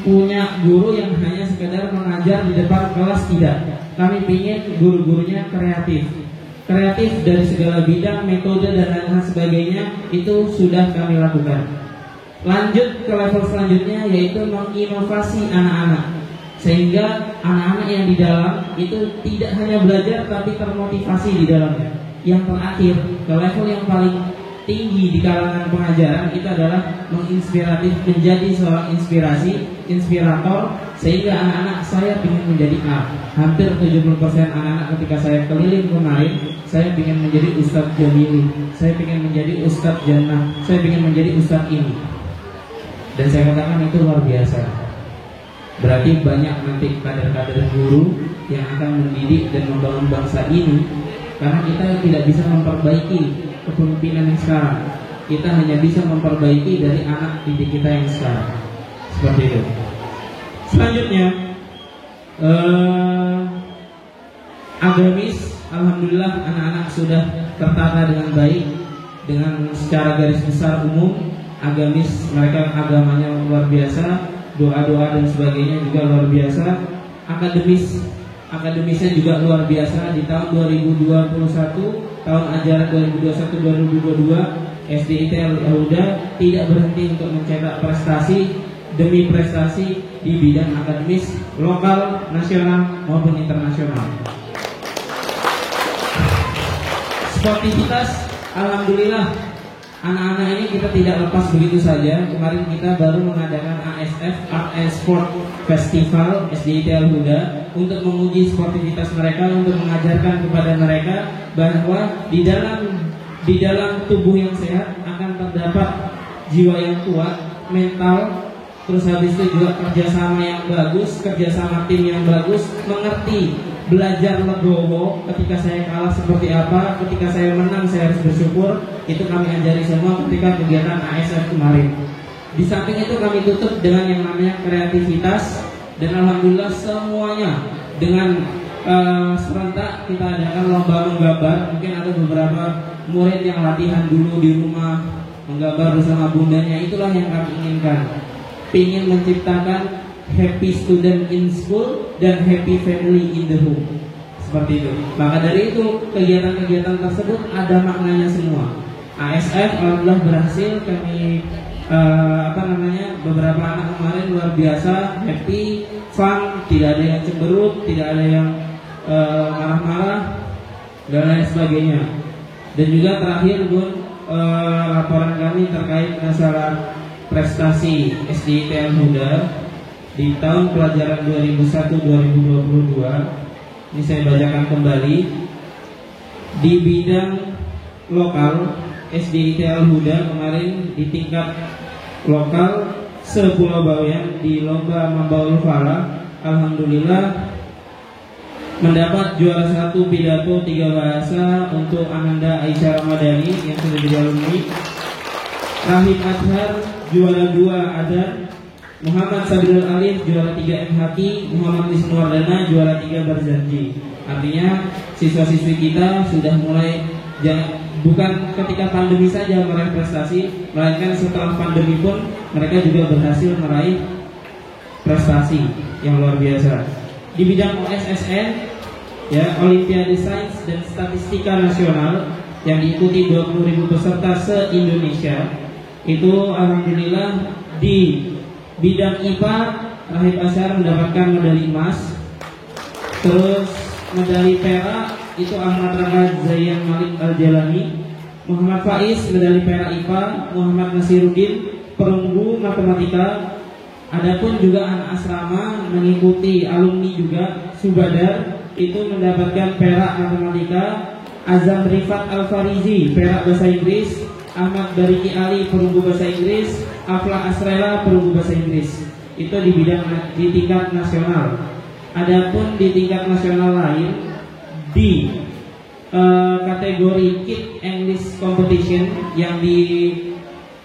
punya guru yang hanya sekedar mengajar di depan kelas, tidak. Kami ingin guru-gurunya kreatif. Kreatif dari segala bidang, metode dan lain sebagainya itu sudah kami lakukan. Lanjut ke level selanjutnya, yaitu menginovasi anak-anak, sehingga anak-anak yang di dalam itu tidak hanya belajar tapi termotivasi di dalamnya. Yang terakhir, ke level yang paling tinggi di kalangan pengajaran itu adalah menginspiratif, menjadi seorang inspirator, sehingga anak-anak saya ingin menjadi A. Hampir 70% anak-anak ketika saya keliling kemarin, saya ingin menjadi Ustadz Jamili, saya ingin menjadi Ustadz Jannah, saya ingin menjadi Ustadz ini. Dan saya katakan itu luar biasa. Berarti banyak nanti kader-kader guru yang akan mendidik dan membangun bangsa ini. Karena kita tidak bisa memperbaiki kepemimpinan yang sekarang, kita hanya bisa memperbaiki dari anak didik kita yang sekarang. Seperti itu. Selanjutnya agamis, alhamdulillah anak-anak sudah tertata dengan baik, dengan secara garis besar umum. Agamis mereka agamanya luar biasa, doa-doa dan sebagainya juga luar biasa. Akademisnya juga luar biasa. Di tahun 2021, tahun ajaran 2021-2022, SDIT Al-Huda tidak berhenti untuk mencetak prestasi demi prestasi di bidang akademis lokal, nasional maupun internasional. Sportivitas, alhamdulillah anak-anak ini kita tidak lepas begitu saja. Kemarin kita baru mengadakan ASF, Art and Sport Festival SDIT Al-Huda, untuk menguji sportivitas mereka, untuk mengajarkan kepada mereka bahwa di dalam tubuh yang sehat akan terdapat jiwa yang kuat, mental, terus habis itu juga kerjasama yang bagus, kerjasama tim yang bagus, mengerti, belajar legowo. Ketika saya kalah seperti apa, ketika saya menang saya harus bersyukur. Itu kami ajari semua ketika kegiatan ASF kemarin. Di samping itu kami tutup dengan yang namanya kreativitas. Dan alhamdulillah semuanya dengan serentak kita adakan lomba menggambar. Mungkin ada beberapa murid yang latihan dulu di rumah menggambar bersama bundanya. Itulah yang kami inginkan. Ingin menciptakan happy student in school dan happy family in the home. Seperti itu. Maka dari itu kegiatan-kegiatan tersebut ada maknanya semua. ASF alhamdulillah berhasil. Kami beberapa anak kemarin luar biasa, happy, fun, tidak ada yang cemberut, tidak ada yang marah-marah dan lain sebagainya. Dan juga terakhir Bun, laporan kami terkait masalah prestasi SDIT Al-Huda di tahun pelajaran 2001-2022. Ini saya bacakan kembali. Di bidang lokal, SDIT Al-Huda kemarin di tingkat lokal se-Pulau Bawean di lomba Mambaul Falah, alhamdulillah mendapat juara 1 pidato 3 bahasa untuk Ananda Aisyah Ramadhani yang sudah jadi alumni. Rahim Azhar juara 2 Adar, Muhammad Sabilul Alif juara 3 MHQ, Muhammad Isnuwardana juara 3 Barzanji. Artinya siswa-siswi kita sudah mulai bukan ketika pandemi saja meraih prestasi, melainkan setelah pandemi pun mereka juga berhasil meraih prestasi yang luar biasa. Di bidang OSSN, ya, Olimpiade Sains dan Statistika Nasional yang diikuti 20.000 peserta se-Indonesia, itu alhamdulillah di bidang IPA Rahib Asyar mendapatkan medali emas. Terus medali perak itu Ahmad Rahad Zayan Malik Al-Jalani. Muhammad Faiz medali perak IPA, Muhammad Nasiruddin perunggu matematika. Adapun juga anak asrama mengikuti alumni juga Subadar itu mendapatkan perak matematika. Azam Rifat Al-Farizi perak bahasa Inggris, Ahmad Bariki Ali perunggu bahasa Inggris, Afla Asrela perunggu bahasa Inggris. itu di tingkat nasional. Adapun di tingkat nasional lain di kategori Kid English Competition yang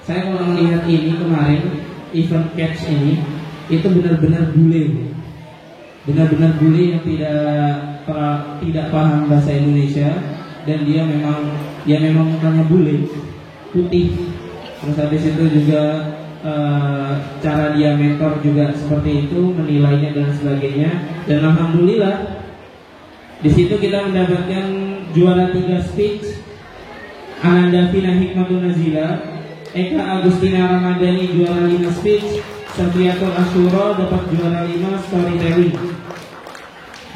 saya kalau melihat ini kemarin event catch ini itu benar-benar bule yang tidak paham bahasa Indonesia, dan dia memang mukanya bule putih. Terus habis itu juga cara dia mentor juga seperti itu, menilainya dan sebagainya. Dan alhamdulillah di situ kita mendapatkan juara 3 speech, Ananda Vina Hikmatun Nazila, Eka Agustina Ramadhani juara 5 speech, Safiatul Asyura dapat juara 5 storytelling.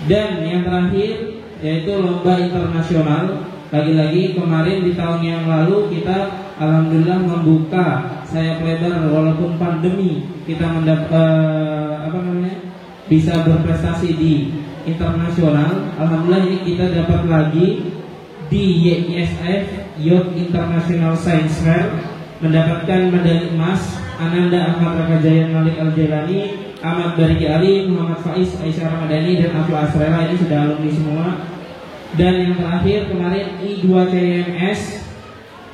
Dan yang terakhir yaitu lomba internasional. Lagi-lagi kemarin di tahun yang lalu kita alhamdulillah membuka sayap lebar walaupun pandemi, kita bisa berprestasi di internasional. Alhamdulillah ini kita dapat lagi di YISF Youth International Science Fair, mendapatkan medali emas Ananda Ahmad Rakajayan Malik Al-Jailani, Ahmad Bariki Ali, Muhammad Faiz, Aisyah Ramadhani, dan Afla Asrela. Ini sudah alumni semua. Dan yang terakhir kemarin I2CMS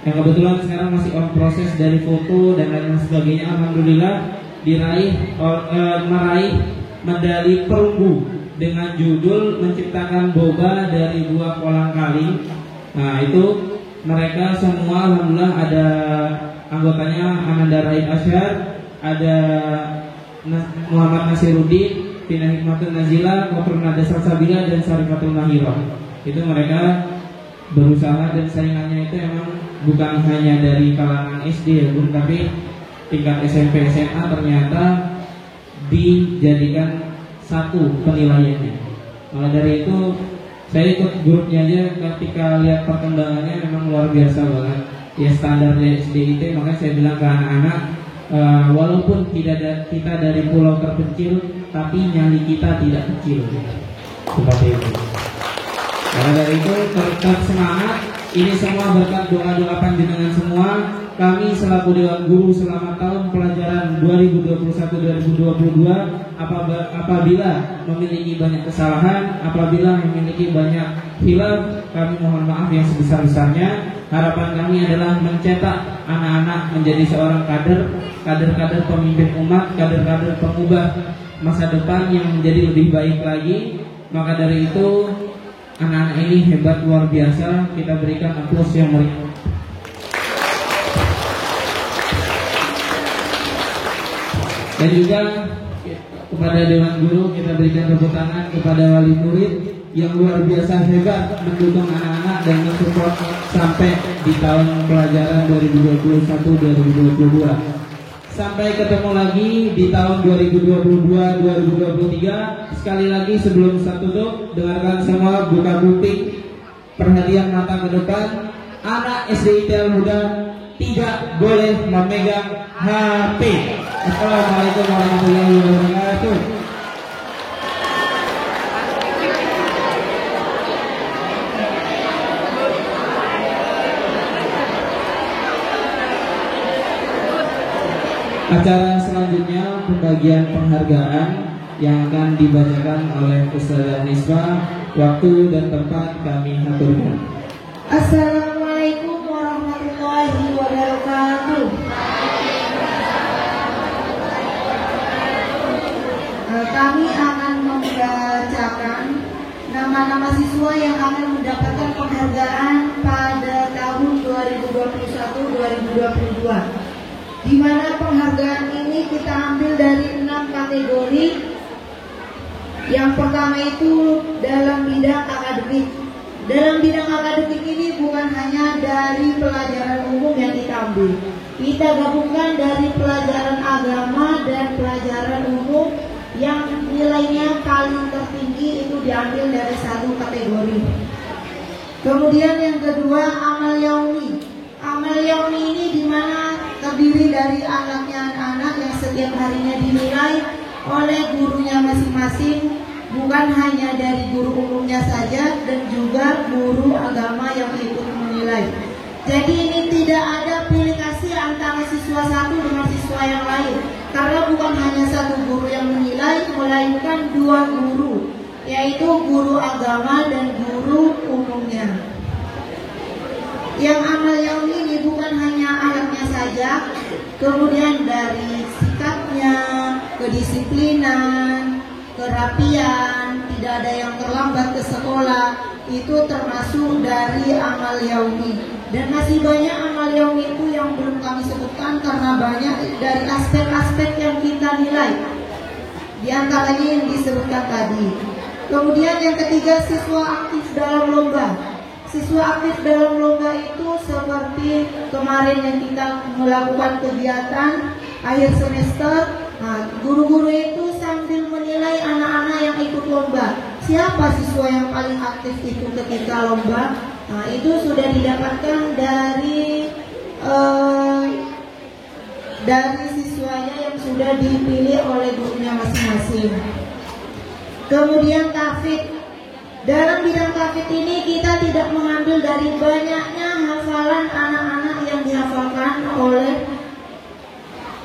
yang kebetulan sekarang masih on proses dari foto dan lain sebagainya. Alhamdulillah meraih medali perunggu dengan judul menciptakan boba dari 2 kolang kaling. Nah itu mereka semua alhamdulillah ada anggotanya Ananda Raid Asyar, ada Muhammad Nasiruddin, Vina Hikmatun Nazila, Kopernada Salsabila, dan Syarifatul Mahirah. Itu mereka berusaha, dan saingannya itu emang bukan hanya dari kalangan SD ya Bun, tapi tingkat SMP SMA ternyata dijadikan satu penilaiannya. Maka dari itu saya ikut grupnya aja, ketika lihat perkembangannya memang luar biasa banget. Ya standarnya SD itu, makanya saya bilang ke anak-anak, walaupun kita dari pulau terpencil, tapi nyali kita tidak kecil. Seperti itu. Karena dari itu tetap semangat. Ini semua berkat doa-doa panjenengan semua. Kami selaku Dewan Guru selama tahun pelajaran 2021-2022 apabila memiliki banyak kesalahan, apabila memiliki banyak hilaf, kami mohon maaf yang sebesar-besarnya. Harapan kami adalah mencetak anak-anak menjadi seorang kader pemimpin umat, kader pengubah masa depan yang menjadi lebih baik lagi. Maka dari itu anak-anak ini hebat luar biasa. Kita berikan aplaus yang meriah. Dan juga kepada Dewan Guru kita berikan tepuk tangan kepada wali murid yang luar biasa hebat mendukung anak-anak dan mensupport sampai di tahun pelajaran 2021-2022. Sampai ketemu lagi di tahun 2022-2023. Sekali lagi sebelum saya tutup, dengarkan semua, buka kuping, perhatian mata ke depan. Anak SDIT Al-Huda tidak boleh memegang HP. Assalamualaikum warahmatullahi wabarakatuh. Acara selanjutnya pembagian penghargaan yang akan dibacakan oleh Ustazah Niswa. Waktu dan tempat kami aturkan. Assalamualaikum warahmatullahi wabarakatuh. Kami akan membacakan nama-nama siswa yang akan mendapatkan penghargaan pada tahun 2021-2022. Di mana penghargaan ini kita ambil dari 6 kategori. Yang pertama itu dalam bidang akademik. Dalam bidang akademik ini bukan hanya dari pelajaran umum yang kita ambil. Kita gabungkan dari pelajaran agama dan pelajaran umum yang nilainya paling tertinggi itu diambil dari 1 kategori. Kemudian yang kedua amal yaumi. Amal yaumi ini dimana terdiri dari anaknya anak-anak yang setiap harinya dinilai oleh gurunya masing-masing, bukan hanya dari guru umumnya saja dan juga guru agama yang ikut menilai. Jadi ini tidak ada pilih kasih antara siswa satu dengan siswa yang lain, karena bukan hanya satu guru guru agama dan guru umumnya. Yang amal yaumi ini bukan hanya alatnya saja, kemudian dari sikapnya, kedisiplinan, kerapian, tidak ada yang terlambat ke sekolah, itu termasuk dari amal yaumi. Dan masih banyak amal yaumi itu yang belum kami sebutkan karena banyak dari aspek-aspek yang kita nilai. Di antaranya yang disebutkan tadi. Kemudian yang ketiga, siswa aktif dalam lomba. Siswa aktif dalam lomba itu seperti kemarin yang kita melakukan kegiatan akhir semester. Nah, guru-guru itu sambil menilai anak-anak yang ikut lomba. Siapa siswa yang paling aktif itu ketika lomba? Nah, itu sudah didapatkan dari siswanya yang sudah dipilih oleh gurunya masing-masing. Kemudian tahfidz. Dalam bidang tahfidz ini kita tidak mengambil dari banyaknya hafalan anak-anak yang dihafalkan oleh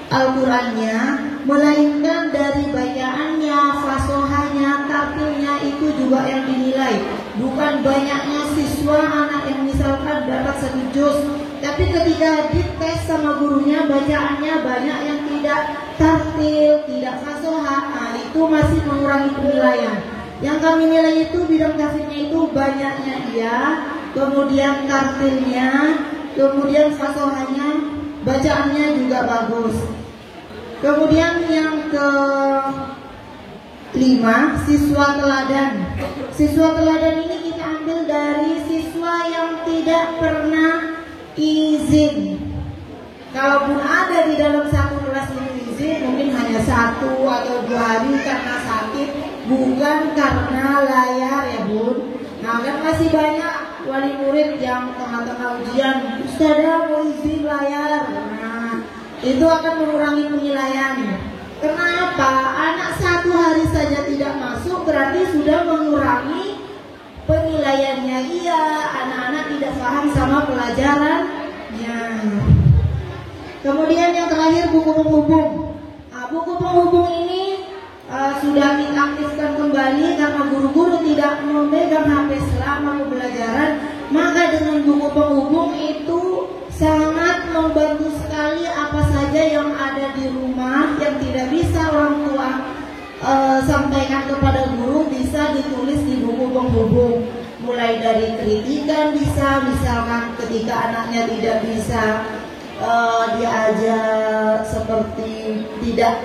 Al-Qur'annya, melainkan dari bacaannya, fasohanya, tartilnya itu juga yang dinilai. Bukan banyaknya siswa anak yang misalkan dapat 1 juz, tapi ketika dites sama gurunya bacaannya banyak yang tidak tartil, tidak fasoha, nah itu masih mengurangi penilaian. Yang kami nilai itu bidang tahfidznya itu banyaknya iya, kemudian tartilnya, kemudian fasohanya, bacaannya juga bagus. Kemudian yang kelima, siswa teladan. Siswa teladan ini kita ambil dari siswa yang tidak pernah izin. Kalaupun ada di dalam satu kelas ini izin, mungkin hanya 1 atau 2 hari karena sakit, bukan karena layar ya bun. Nah kan masih banyak wali murid yang tengah-tengah ujian, Ustazah mau izin layar. Nah itu akan mengurangi penilaian. Kenapa? Anak 1 hari saja tidak masuk berarti sudah mengurangi penilaiannya. Iya, anak-anak tidak paham sama pelajarannya. Kemudian yang terakhir, buku penghubung. Nah, buku penghubung ini sudah kita aktifkan kembali karena guru-guru tidak memegang HP selama pembelajaran. Maka dengan buku penghubung itu sangat membantu sekali apa saja yang ada di rumah yang tidak bisa orang tua sampaikan kepada guru bisa ditulis di buku penghubung. Mulai dari kritikan bisa, misalkan ketika anaknya tidak bisa diajak seperti tidak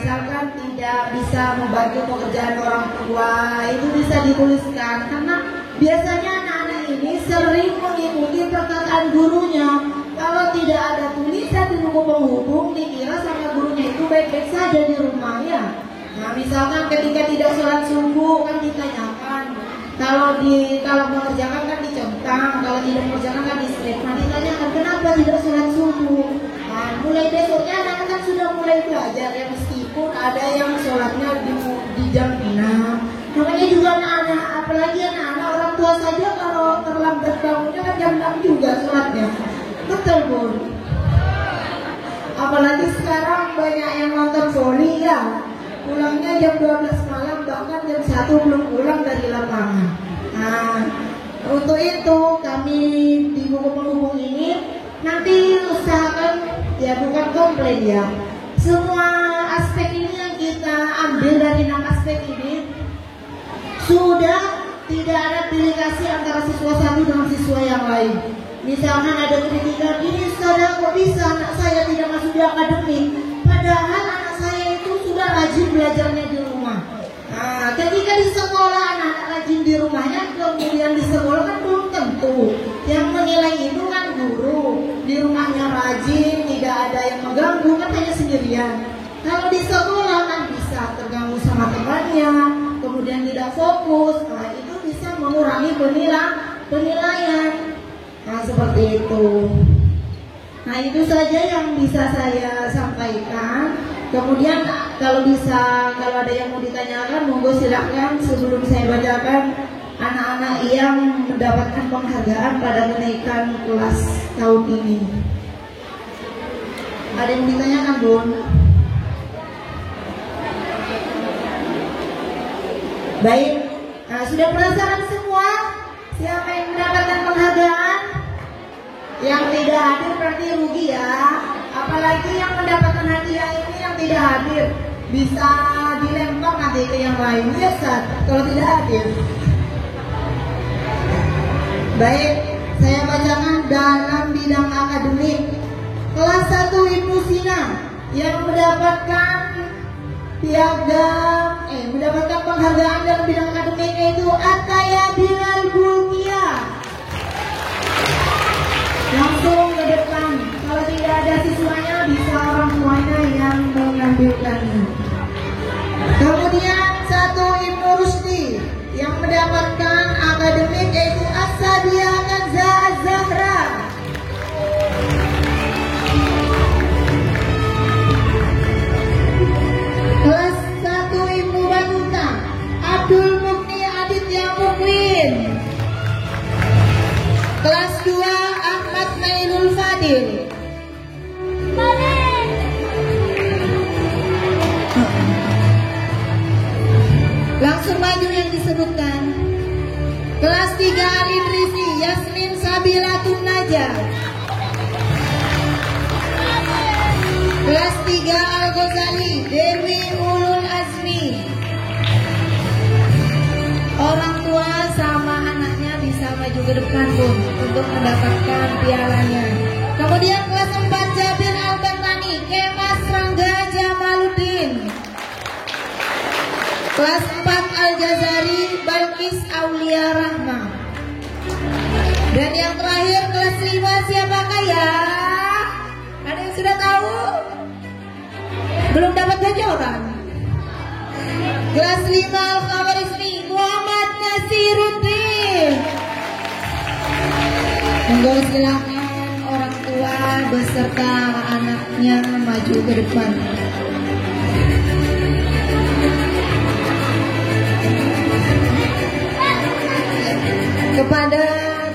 misalkan tidak bisa membantu pekerjaan orang tua, itu bisa dituliskan karena biasanya anak-anak ini sering mengikuti perkataan gurunya. Kalau tidak ada tulisan di buku penghubung, dikira sama gurunya itu baik-baik saja di rumah ya. Nah misalkan ketika tidak sholat subuh kan ditanyakan, kalau mengerjakan kan dicentang, kalau tidak mengerjakan kan di-strip. Nah ditanyakan kenapa tidak sholat subuh. Nah mulai besoknya anak kan sudah mulai belajar ya, meskipun ada yang sholatnya di jam 6. Makanya juga anak-anak, apalagi anak-anak orang tua saja kalau terlambat bangunnya kan jam 6 juga sholatnya. Betul bun. Apalagi sekarang banyak yang nonton voli ya, pulangnya jam 12 malam, bahkan jam 1 belum pulang dari lapangan. Nah untuk itu kami di buku penghubung ini nanti usahakan ya, bukan komplain ya, semua aspek ini yang kita ambil dari 6 aspek ini sudah tidak ada delegasi antara siswa satu dengan siswa yang lain. Misalkan ada kritikan, ini saudara kok bisa anak saya tidak masuk di akademik, padahal anak saya itu sudah rajin belajarnya di rumah. Nah, ketika di sekolah anak-anak rajin di rumahnya, kemudian di sekolah kan belum tentu. Yang menilai itu kan guru. Di rumahnya rajin, tidak ada yang mengganggu, kan hanya sendirian. Kalau di sekolah kan bisa terganggu sama temannya, kemudian tidak fokus. Nah, itu bisa mengurangi penilaian. Nah seperti itu. Nah itu saja yang bisa saya sampaikan. Kemudian kalau ada yang mau ditanyakan, monggo silakan sebelum saya bacakan anak anak-anak yang mendapatkan penghargaan pada kenaikan kelas tahun ini. Ada yang ditanyakan, Bun? Baik, nah, sudah penasaran semua siapa yang mendapatkan penghargaan? Yang tidak hadir berarti rugi ya. Apalagi yang mendapatkan hadiah ini yang tidak hadir, bisa dilempar nanti ke yang lain, ya Ustaz, kalau tidak hadir. Baik, saya bacakan dalam bidang akademik. Kelas 1 Ibnu Sina yang mendapatkan mendapatkan penghargaan dalam bidang akademik yaitu Ataya Bilal Bulkia. Langsung ke depan. Kalau tidak ada siswanya, bisa orang tuanya yang mengambilkannya. Kemudian 1 Ibnu Rusdi yang mendapatkan akademik yaitu As-Sadiyah Kanza Az-Zahra. Kelas 1 Ibnu Batuta Abdul Mukni Aditya Mukwin. Kelas 2 Ahmad Nailul Fadil. Langsung maju yang disebutkan. Kelas 3 Al-Idrisi Yasmin Sabilatun Najah. Kelas 3 Al-Ghazali Dewi Ulul Azmi. Orang tua sama anaknya bisa maju ke depan, Bun, untuk mendapatkan pialanya. Kemudian kelas 4 Jabir Al-Bantani Kemas Rangga Jamaluddin. Kelas 4 Al-Jazari Balkis Aulia Rahma. Dan yang terakhir kelas 5 siapakah ya? Ada yang sudah tahu? Belum dapat bocoran. Kelas 5 Al-Khawarizmi Muhammad Nasiruddin. Monggo silakan orang tua beserta anaknya maju ke depan. Kepada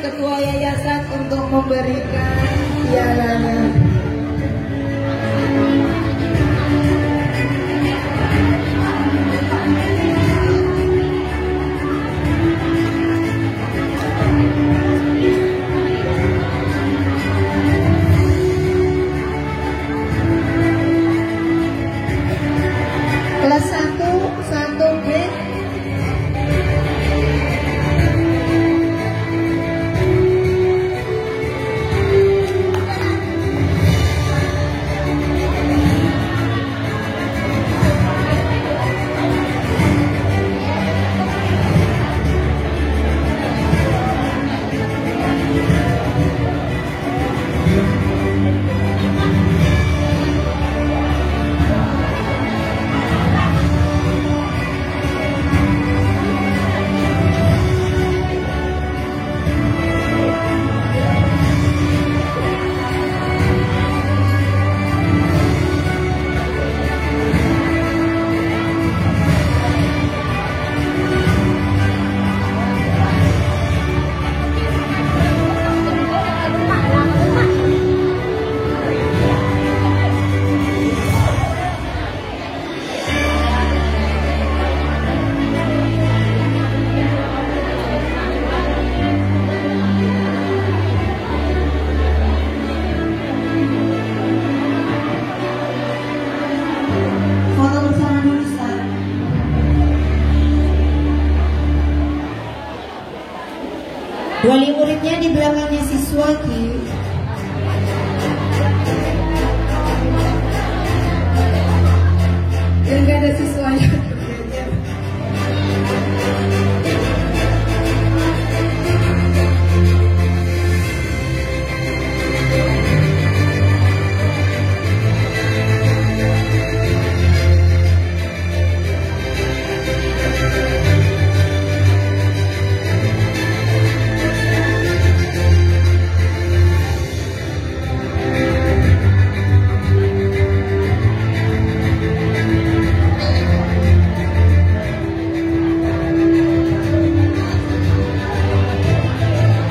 ketua yayasan untuk memberikan pialanya. Kelas 1 B. Wali muridnya di belakangnya siswa Ki. Yang gak ada siswanya.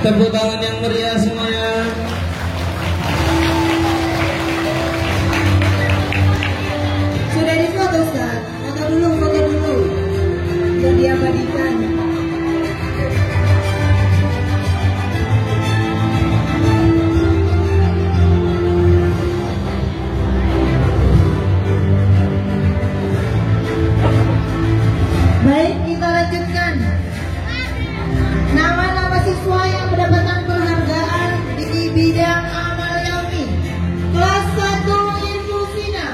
tepuk tangan yang meriah semuanya. Sudah difoto Ustaz? Foto dulu. Sudah diabadikan. Baik, kita lanjutkan. Nama-nama siswa yang mendapatkan penghargaan di bidang amal yaumi. Kelas 1 Ilmu Sina,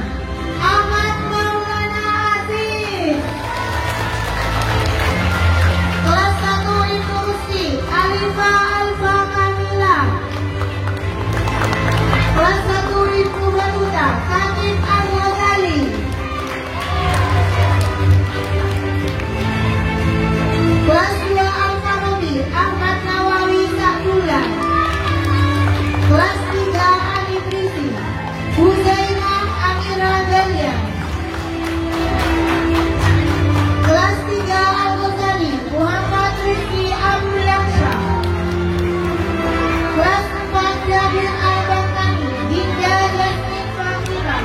Ahmad Maulana Aziz. Kelas 1 Ilmu Rusdi, Alifa Alfa Kamila. Kelas 1 Ilmu Batuta, Khatib Al-Ghazali. Kelas 2 Al-Farabi, Ahmad Nawawi Sa'dullah. Kelas 3 Alif Risi, Huzaimah Amira Galia. Kelas 3 Al-Ghazali, Muhammad Rizki Abdullah. Kelas 4 Jabir Al-Bantani, Dinda Jasmin Fahira.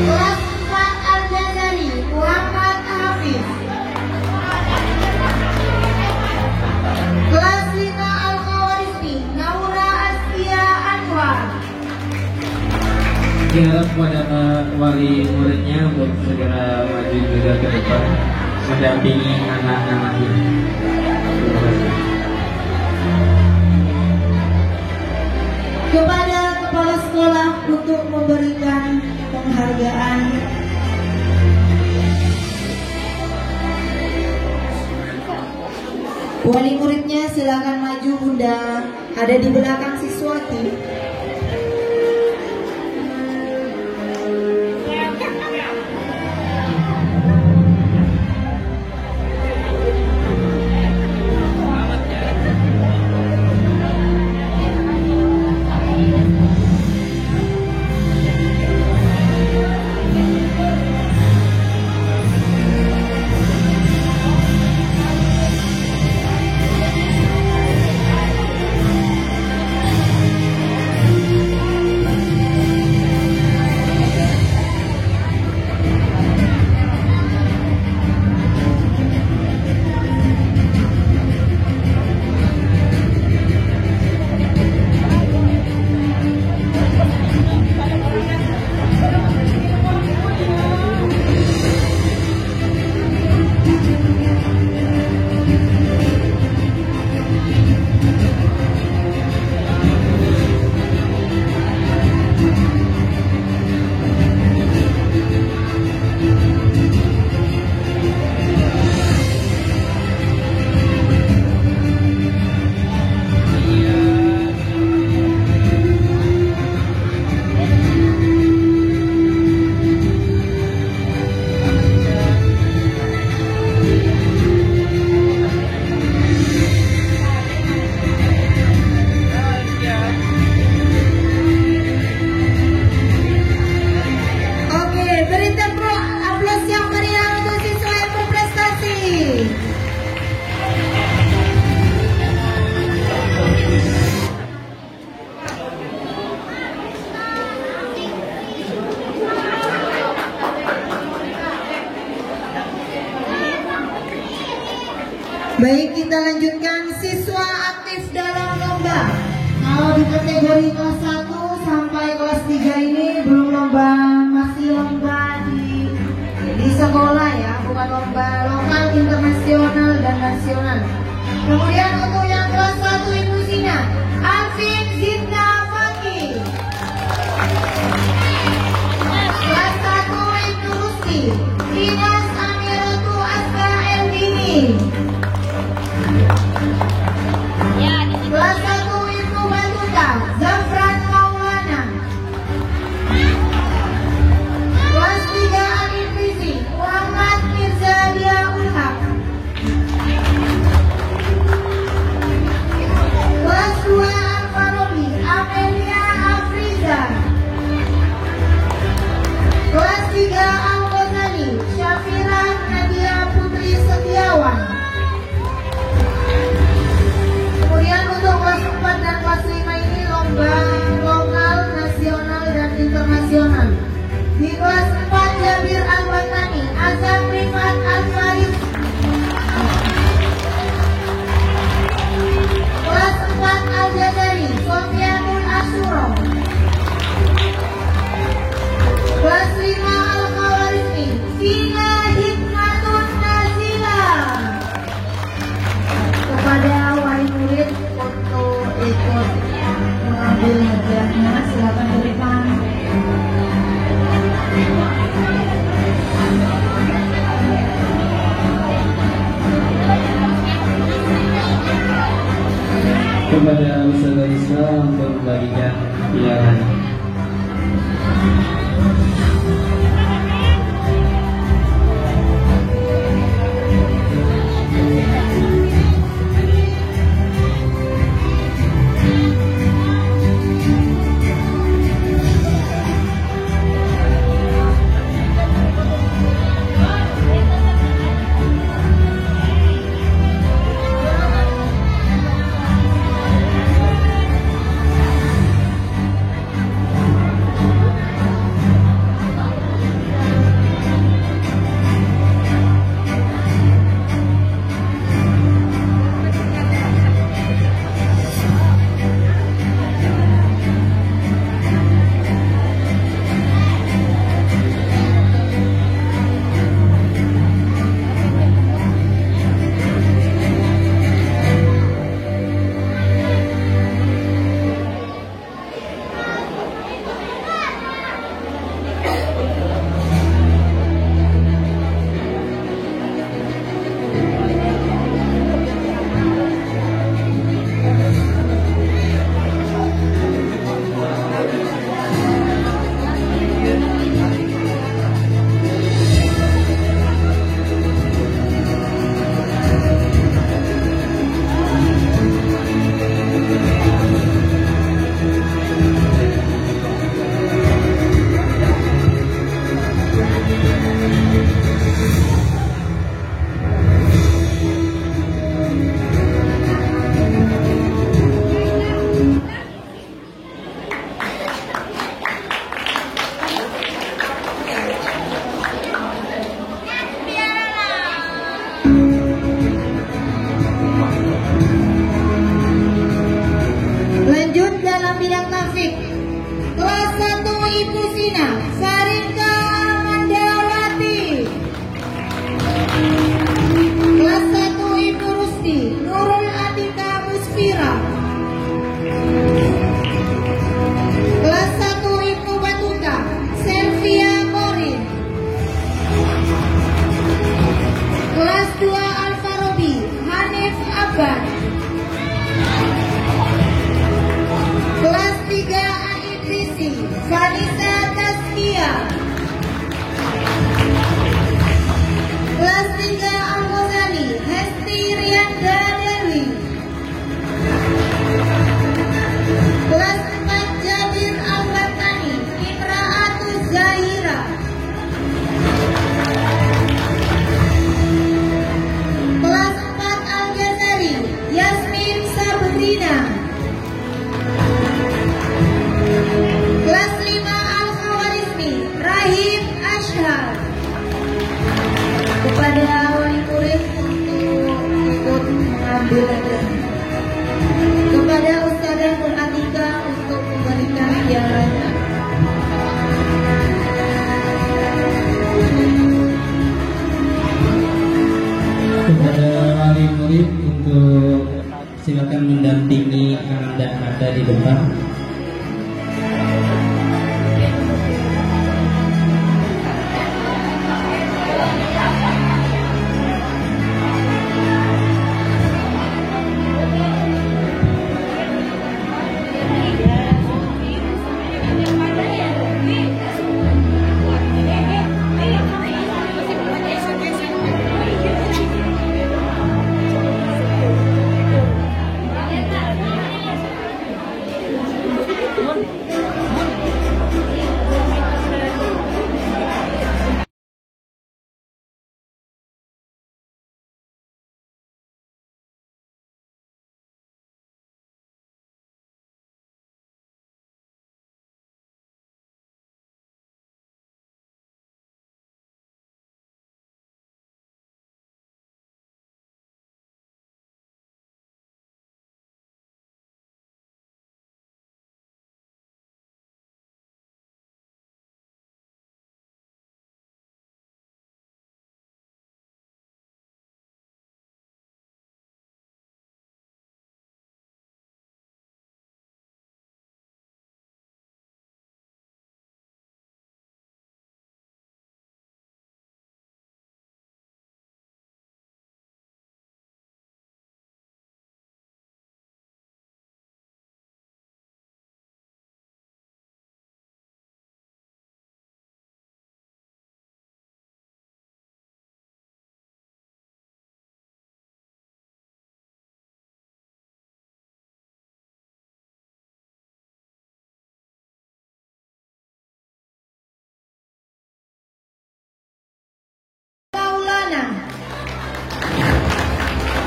Kelas 4 Al-Jazari, Muhammad Hafiz. Kelas 5 Al-Khawarizmi, Naura Astia Anwar. Diharap kepada wali muridnya untuk segera maju juga ke depan mendampingi anak-anaknya. Terima kasih. Kepada kepala sekolah untuk memberikan penghargaan. Wali muridnya silakan maju Bunda, ada di belakang siswati. Baik, kita lanjutkan siswa aktif dalam lomba. Kalau di kategori kelas 1 sampai kelas 3 ini belum lomba, masih lomba di sekolah ya, bukan lomba lokal, internasional dan nasional. Kemudian untuk yang kelas 1 Ibu Sina, Alvin Zinda Faki. Kelas 1 Ibu Rusdi, Inas Amiratu Asma Eldini. Kelas 1 Ibnu Batuta, Zafran Maulana. Kelas 3 Alif Risi, Muhammad Mirza Diaul Haq. kepada Ustaz Islam untuk membagikan piala. Lanjut dalam bidang tafsir. Kelas 1 Ibu Sina Sarinka Mandawati. Kelas 1 Ibu Rusti Nurul Atika Musfira. Kelas 1 Ibu Batuta Selvia Morin. Kelas 2 Alfarobi Hanif Abad. Kelas 3 Aidrisi Vanessa Taskia. Kelas 3 Al-Ghazali Hesti Rianda Dewi. Kelas 4 Jabir Al-Batani Imra'atul Zahira. Kelas 4 Al-Ghazali Yasmin Sabrina. Kelas 5 Al-Khawarizmi Rahim Ashar. Kepada wali murid untuk ikut mengambil kepada Ustazah Nur Atika untuk memberikan pialanya. Kepada wali murid untuk silakan mendampingi anak-anak di depan.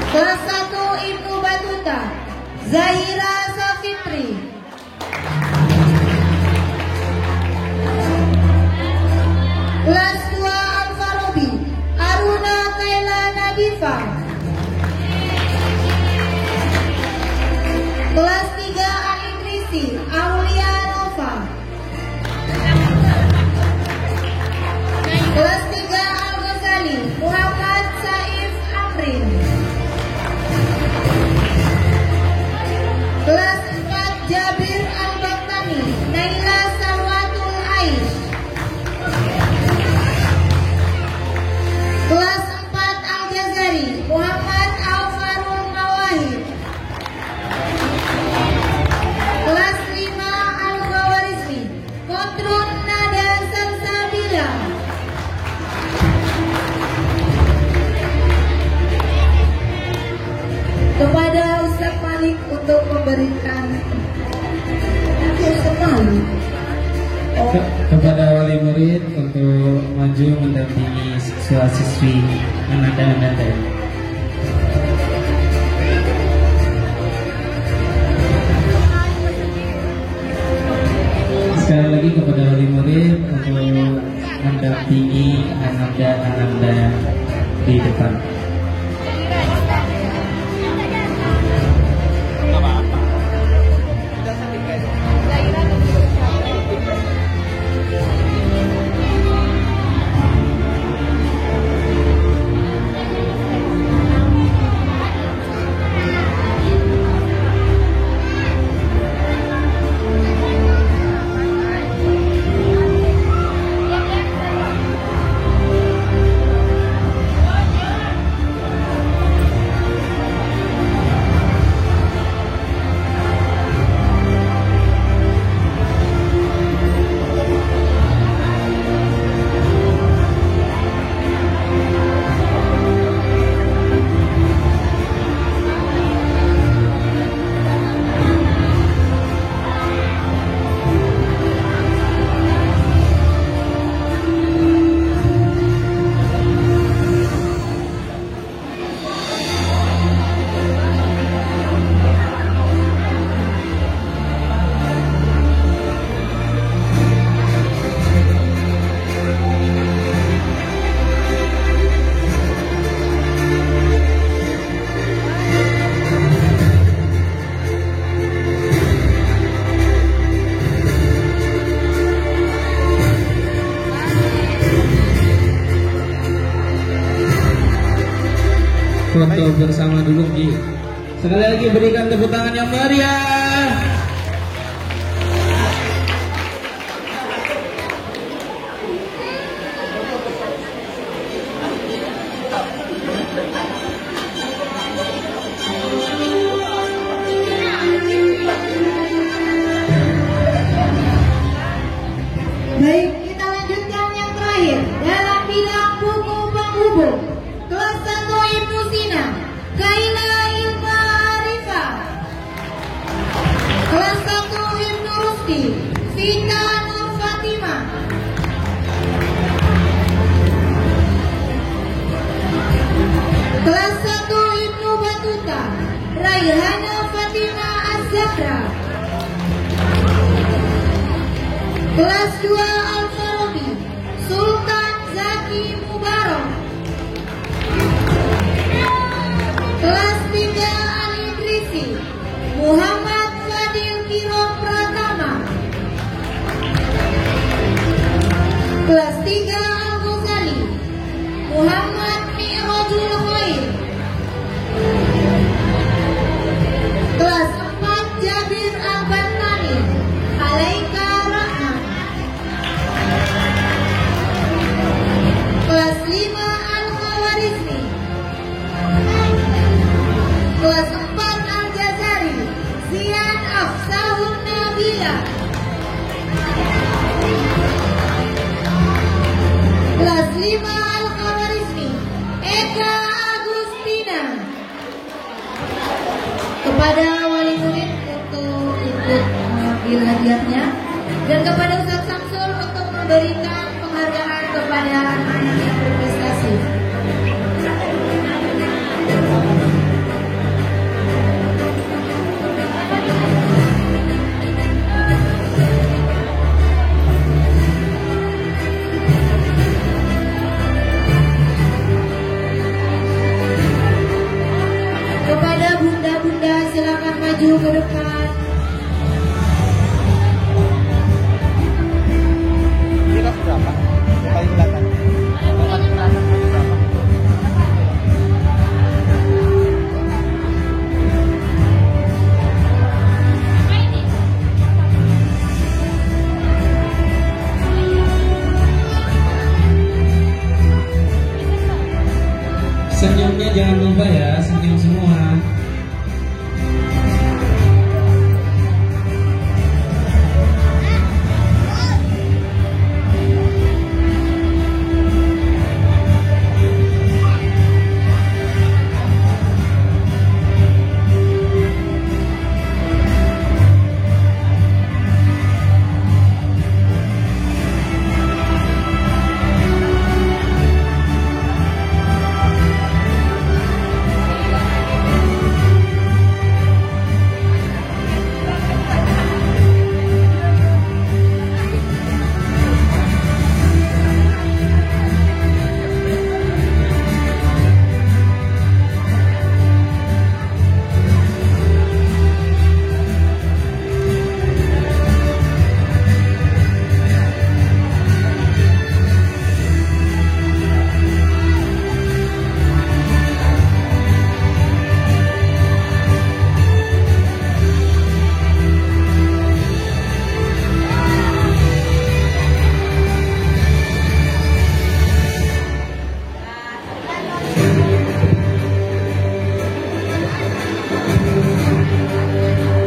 Kelas 1 Ibnu Batuta, Zahira Safitri. Kelas 2 Al-Farobi, Aruna Kaila Nadifa. Kelas 3 Al-Idrisi, Aulia Nova. Kelas 3 Al-Ghazali, Muhammad Saif Amrin. Kelas 4 Jabir Al-Baktani, Naila Salwatul Aish. Kelas 4 Al-Jazari, Muhammad Al-Farul Mawahid. Kelas 5 Al-Khawarizmi, Kotrun Nada Salsabila. Kepada Ustaz Malik untuk memberikan Ustaz Malik. Kepada wali murid untuk maju mendampingi siswa-siswi ananda-ananda. Sekali lagi kepada wali murid untuk mendampingi ananda-ananda di depan. Foto bersama dulu, Ji. Sekali lagi berikan tepuk tangan yang meriah. Baik, kita lanjutkan yang terakhir dalam bidang buku penghubung. Kelas 1 Ibnu Sina, Kaila Ilma Arifa. Kelas 1 Ibnu Rusdi, Vita Nur Fatima. Kelas 1 Ibnu Batuta, Raihana Fatima Az-Zahra. Kelas 2 Al-Farobi, Sultan Zaki Mubarak. Kelas 3 Al-Idrisi, Muhammad Fadil Kiro Pratama. Kelas 3 Al-Ghazali, Muhammad Mi'rajul Khair. Kelas 4 Jabir Al-Bantani, Alaika Rahman. Kelas 5 Al-Khawarizmi. Kelas 4 Al-Jazari, Zian Afsahun Nabila. Kelas 5 Al-Khawarizmi, Eka Agustina. Kepada wali murid untuk ikut mengambil hadiahnya, dan kepada Ustaz Samsul untuk memberikan penghargaan kepada anak-anak yang berprestasi. maju ke depan. Kira berapa? Paling belakang. Paling belakang berapa? Senyumnya jangan lupa ya, senyum semua.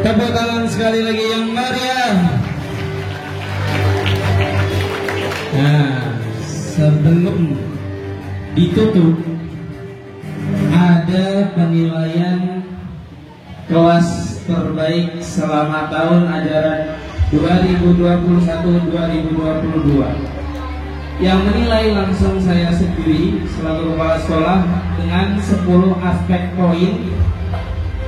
Tepuk tangan sekali lagi yang meriah. Nah, sebelum ditutup ada penilaian kelas terbaik selama tahun ajaran 2021-2022. Yang menilai langsung saya sendiri selaku kepala sekolah dengan 10 aspek poin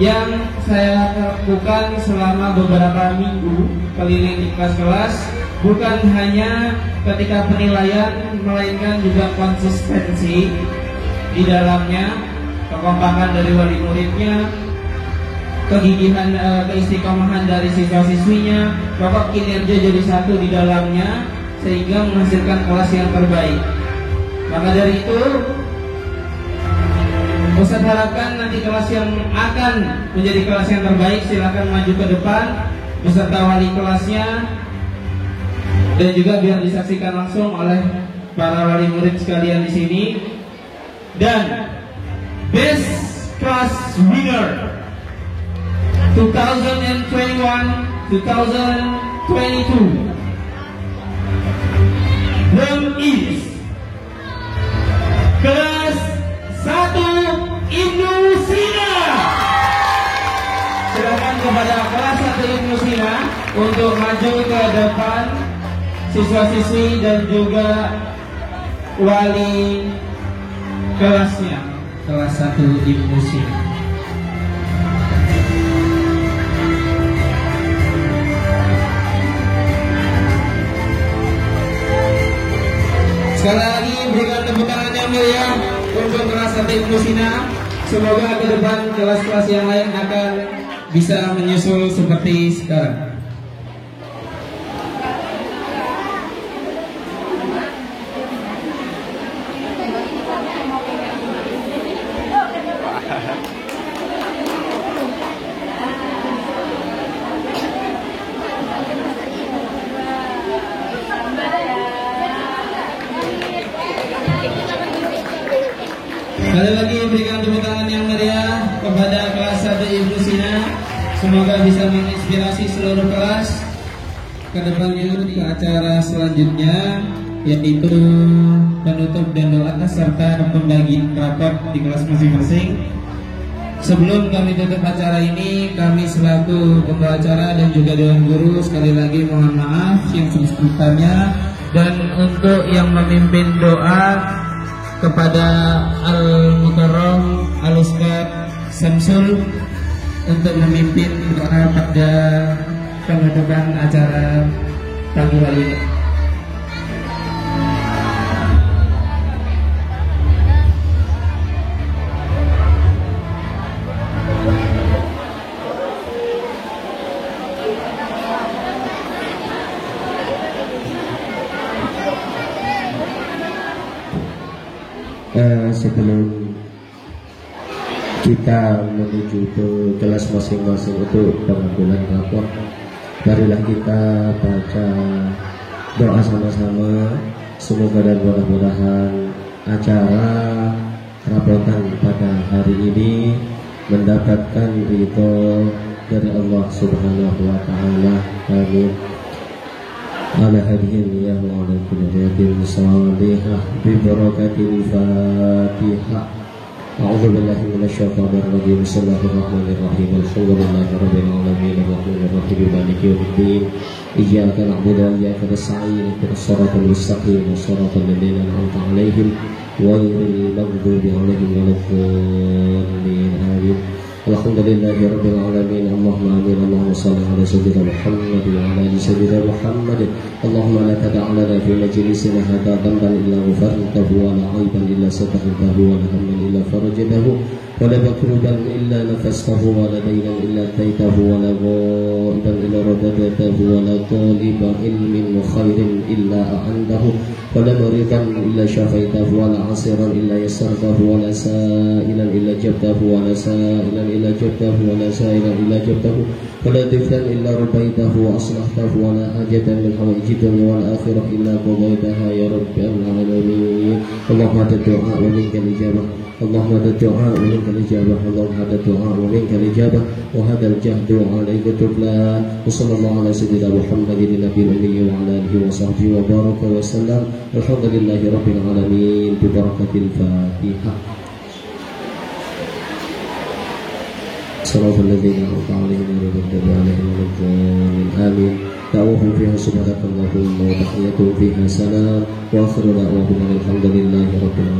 yang saya lakukan selama beberapa minggu keliling di kelas-kelas, bukan hanya ketika penilaian melainkan juga konsistensi di dalamnya, kekompakan dari wali muridnya, kegigihan, keistiqomahan dari siswa-siswinya, pokok kinerja jadi satu di dalamnya sehingga menghasilkan kelas yang terbaik. Maka dari itu Ustaz harapkan nanti kelas yang akan menjadi kelas yang terbaik silakan maju ke depan beserta wali kelasnya dan juga biar disaksikan langsung oleh para wali murid sekalian di sini. Dan best class winner 2021-2022 name is kelas 1 Ibnu Sina. Silakan kepada kelas 1 Ibnu Sina untuk maju ke depan, siswa-siswi dan juga wali kelasnya. Kelas 1 Ibnu Sina. Sekali lagi berikan tepuk tangan yang meriah untuk kelas 1 Ibnu Sina. Semoga ke depan kelas-kelas yang lain akan bisa menyusul seperti sekarang. Sekali lagi berikan tepuk tangan yang meriah kepada kelas 1 Ibnu Sina. Semoga bisa menginspirasi seluruh kelas ke depannya ke acara selanjutnya, yaitu penutup dan doa serta pembagian rapor di kelas masing-masing. Sebelum kami tutup acara ini, kami selaku pembawa acara dan juga dewan guru sekali lagi mohon maaf yang sebesar-besarnya, dan untuk yang memimpin doa kepada Al-Mukarram Al-Ustaz Samsul untuk memimpin doa pada penutupan acara pagi hari ini. sebelum kita menuju ke kelas masing-masing untuk pengambilan rapor, marilah kita baca doa sama-sama. Semoga dan mudah-mudahan acara rapotan pada hari ini mendapatkan ridho dari Allah Subhanahu wa taala. Amin. Ala hadhihi ya wa ala kulli hadin salihah bi barakatil Fatihah. A'udzu billahi minasyaitonir rajim. Bismillahirrahmanirrahim. Alhamdulillahi rabbil alamin arrahmanir rahim maliki yaumiddin. Iyyaka na'budu wa iyyaka nasta'in. Ihdinas siratal mustaqim. Shiratal ladzina an'amta 'alaihim ghairil maghdubi 'alaihim waladdallin. Amin. Alhamdulillahi rabbil alamin. Allahumma amin. Allahumma shalli ala sayyidina Muhammad wa ala ali sayyidina Muhammad. Allahumma la tada' lana fi majlisina hadha dhanban illa ghafartahu wa la 'aiban illa satartahu wa la hamman illa farajtahu wa la makruban illa nafastahu wa la daynan illa taitahu wa la ghaiban illa radadtahu wa la taliba ilmin wa khairin illa a'andahu wa la maridan illa syafaitahu wa la 'asiran illa yassartahu wa la sa'ilan illa jabtahu wa la sa'ilan illa jabtahu wa la sa'ilan illa jabtahu wa la tiflan illa rubaitahu wa aslahtahu wa la hajatan min hawaiji dunya wal akhirah illa qadaitaha ya rabbal alamin. Allahumma du'a wa minkal ijabah. Allahumma du'a wa minkal ijabah. Allahumma du'a wa minkal ijabah. Wa hadzal jahdu 'alaika tubla. Wa sallallahu ala sayyidina Muhammadin nabiyil ummi wa ala alihi wa sahbihi wa baraka wa sallam. Alhamdulillahi rabbil alamin bi barakatil Fatihah. Salatul ladzina an'amta 'alaihim ghairil maghdubi 'alaihim waladdallin. Amin. دعوهم فيها سبحانك اللهم وتحيتهم فيها سلام وآخر دعواهم الحمد لله رب العالمين.